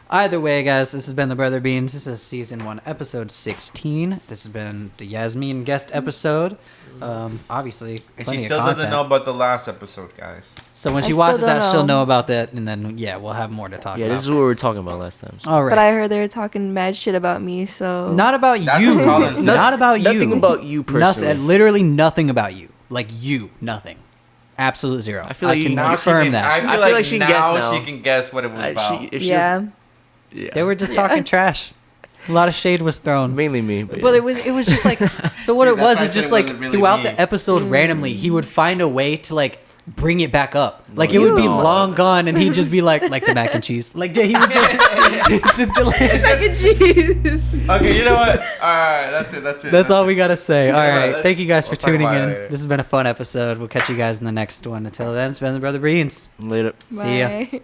Either way, guys, this has been the Brother Beans. This is season 1, episode 16. This has been the Yasmine guest episode. Obviously, And plenty she of still content. doesn't know about the last episode, guys. So when I she still watches don't that, she'll know. know about that, and then we'll have more to talk Yeah, about. this is what we were talking about last time. So. All right. But I heard they were talking mad shit about me, so. Not about That's you. what Colin said. Not about you. Nothing about you personally. Nothing. Literally nothing about you. Like you. Nothing. Absolute zero. I feel like you- can Now confirm she can, that. I feel I feel like, like she can guess now now. she can guess what it was about. If she Yeah. doesn't- yeah. They were just talking trash. A lot of shade was thrown. mainly me, but, But yeah. it was just like so what See, it that's was why I is said just it like wasn't really throughout me. the episode randomly he would find a way to like bring it back up. Like it would be No. long gone and he'd just be like the mac and cheese. Like he would just Mac and cheese. Okay, you know what? Alright, that's it. That's all we gotta say. All Yeah, right. let's- Thank you guys for we'll talk tuning about it in. later. This has been a fun episode. We'll catch you guys in the next one. Until then, it's been the Brother Beans. Later. See ya. Bye.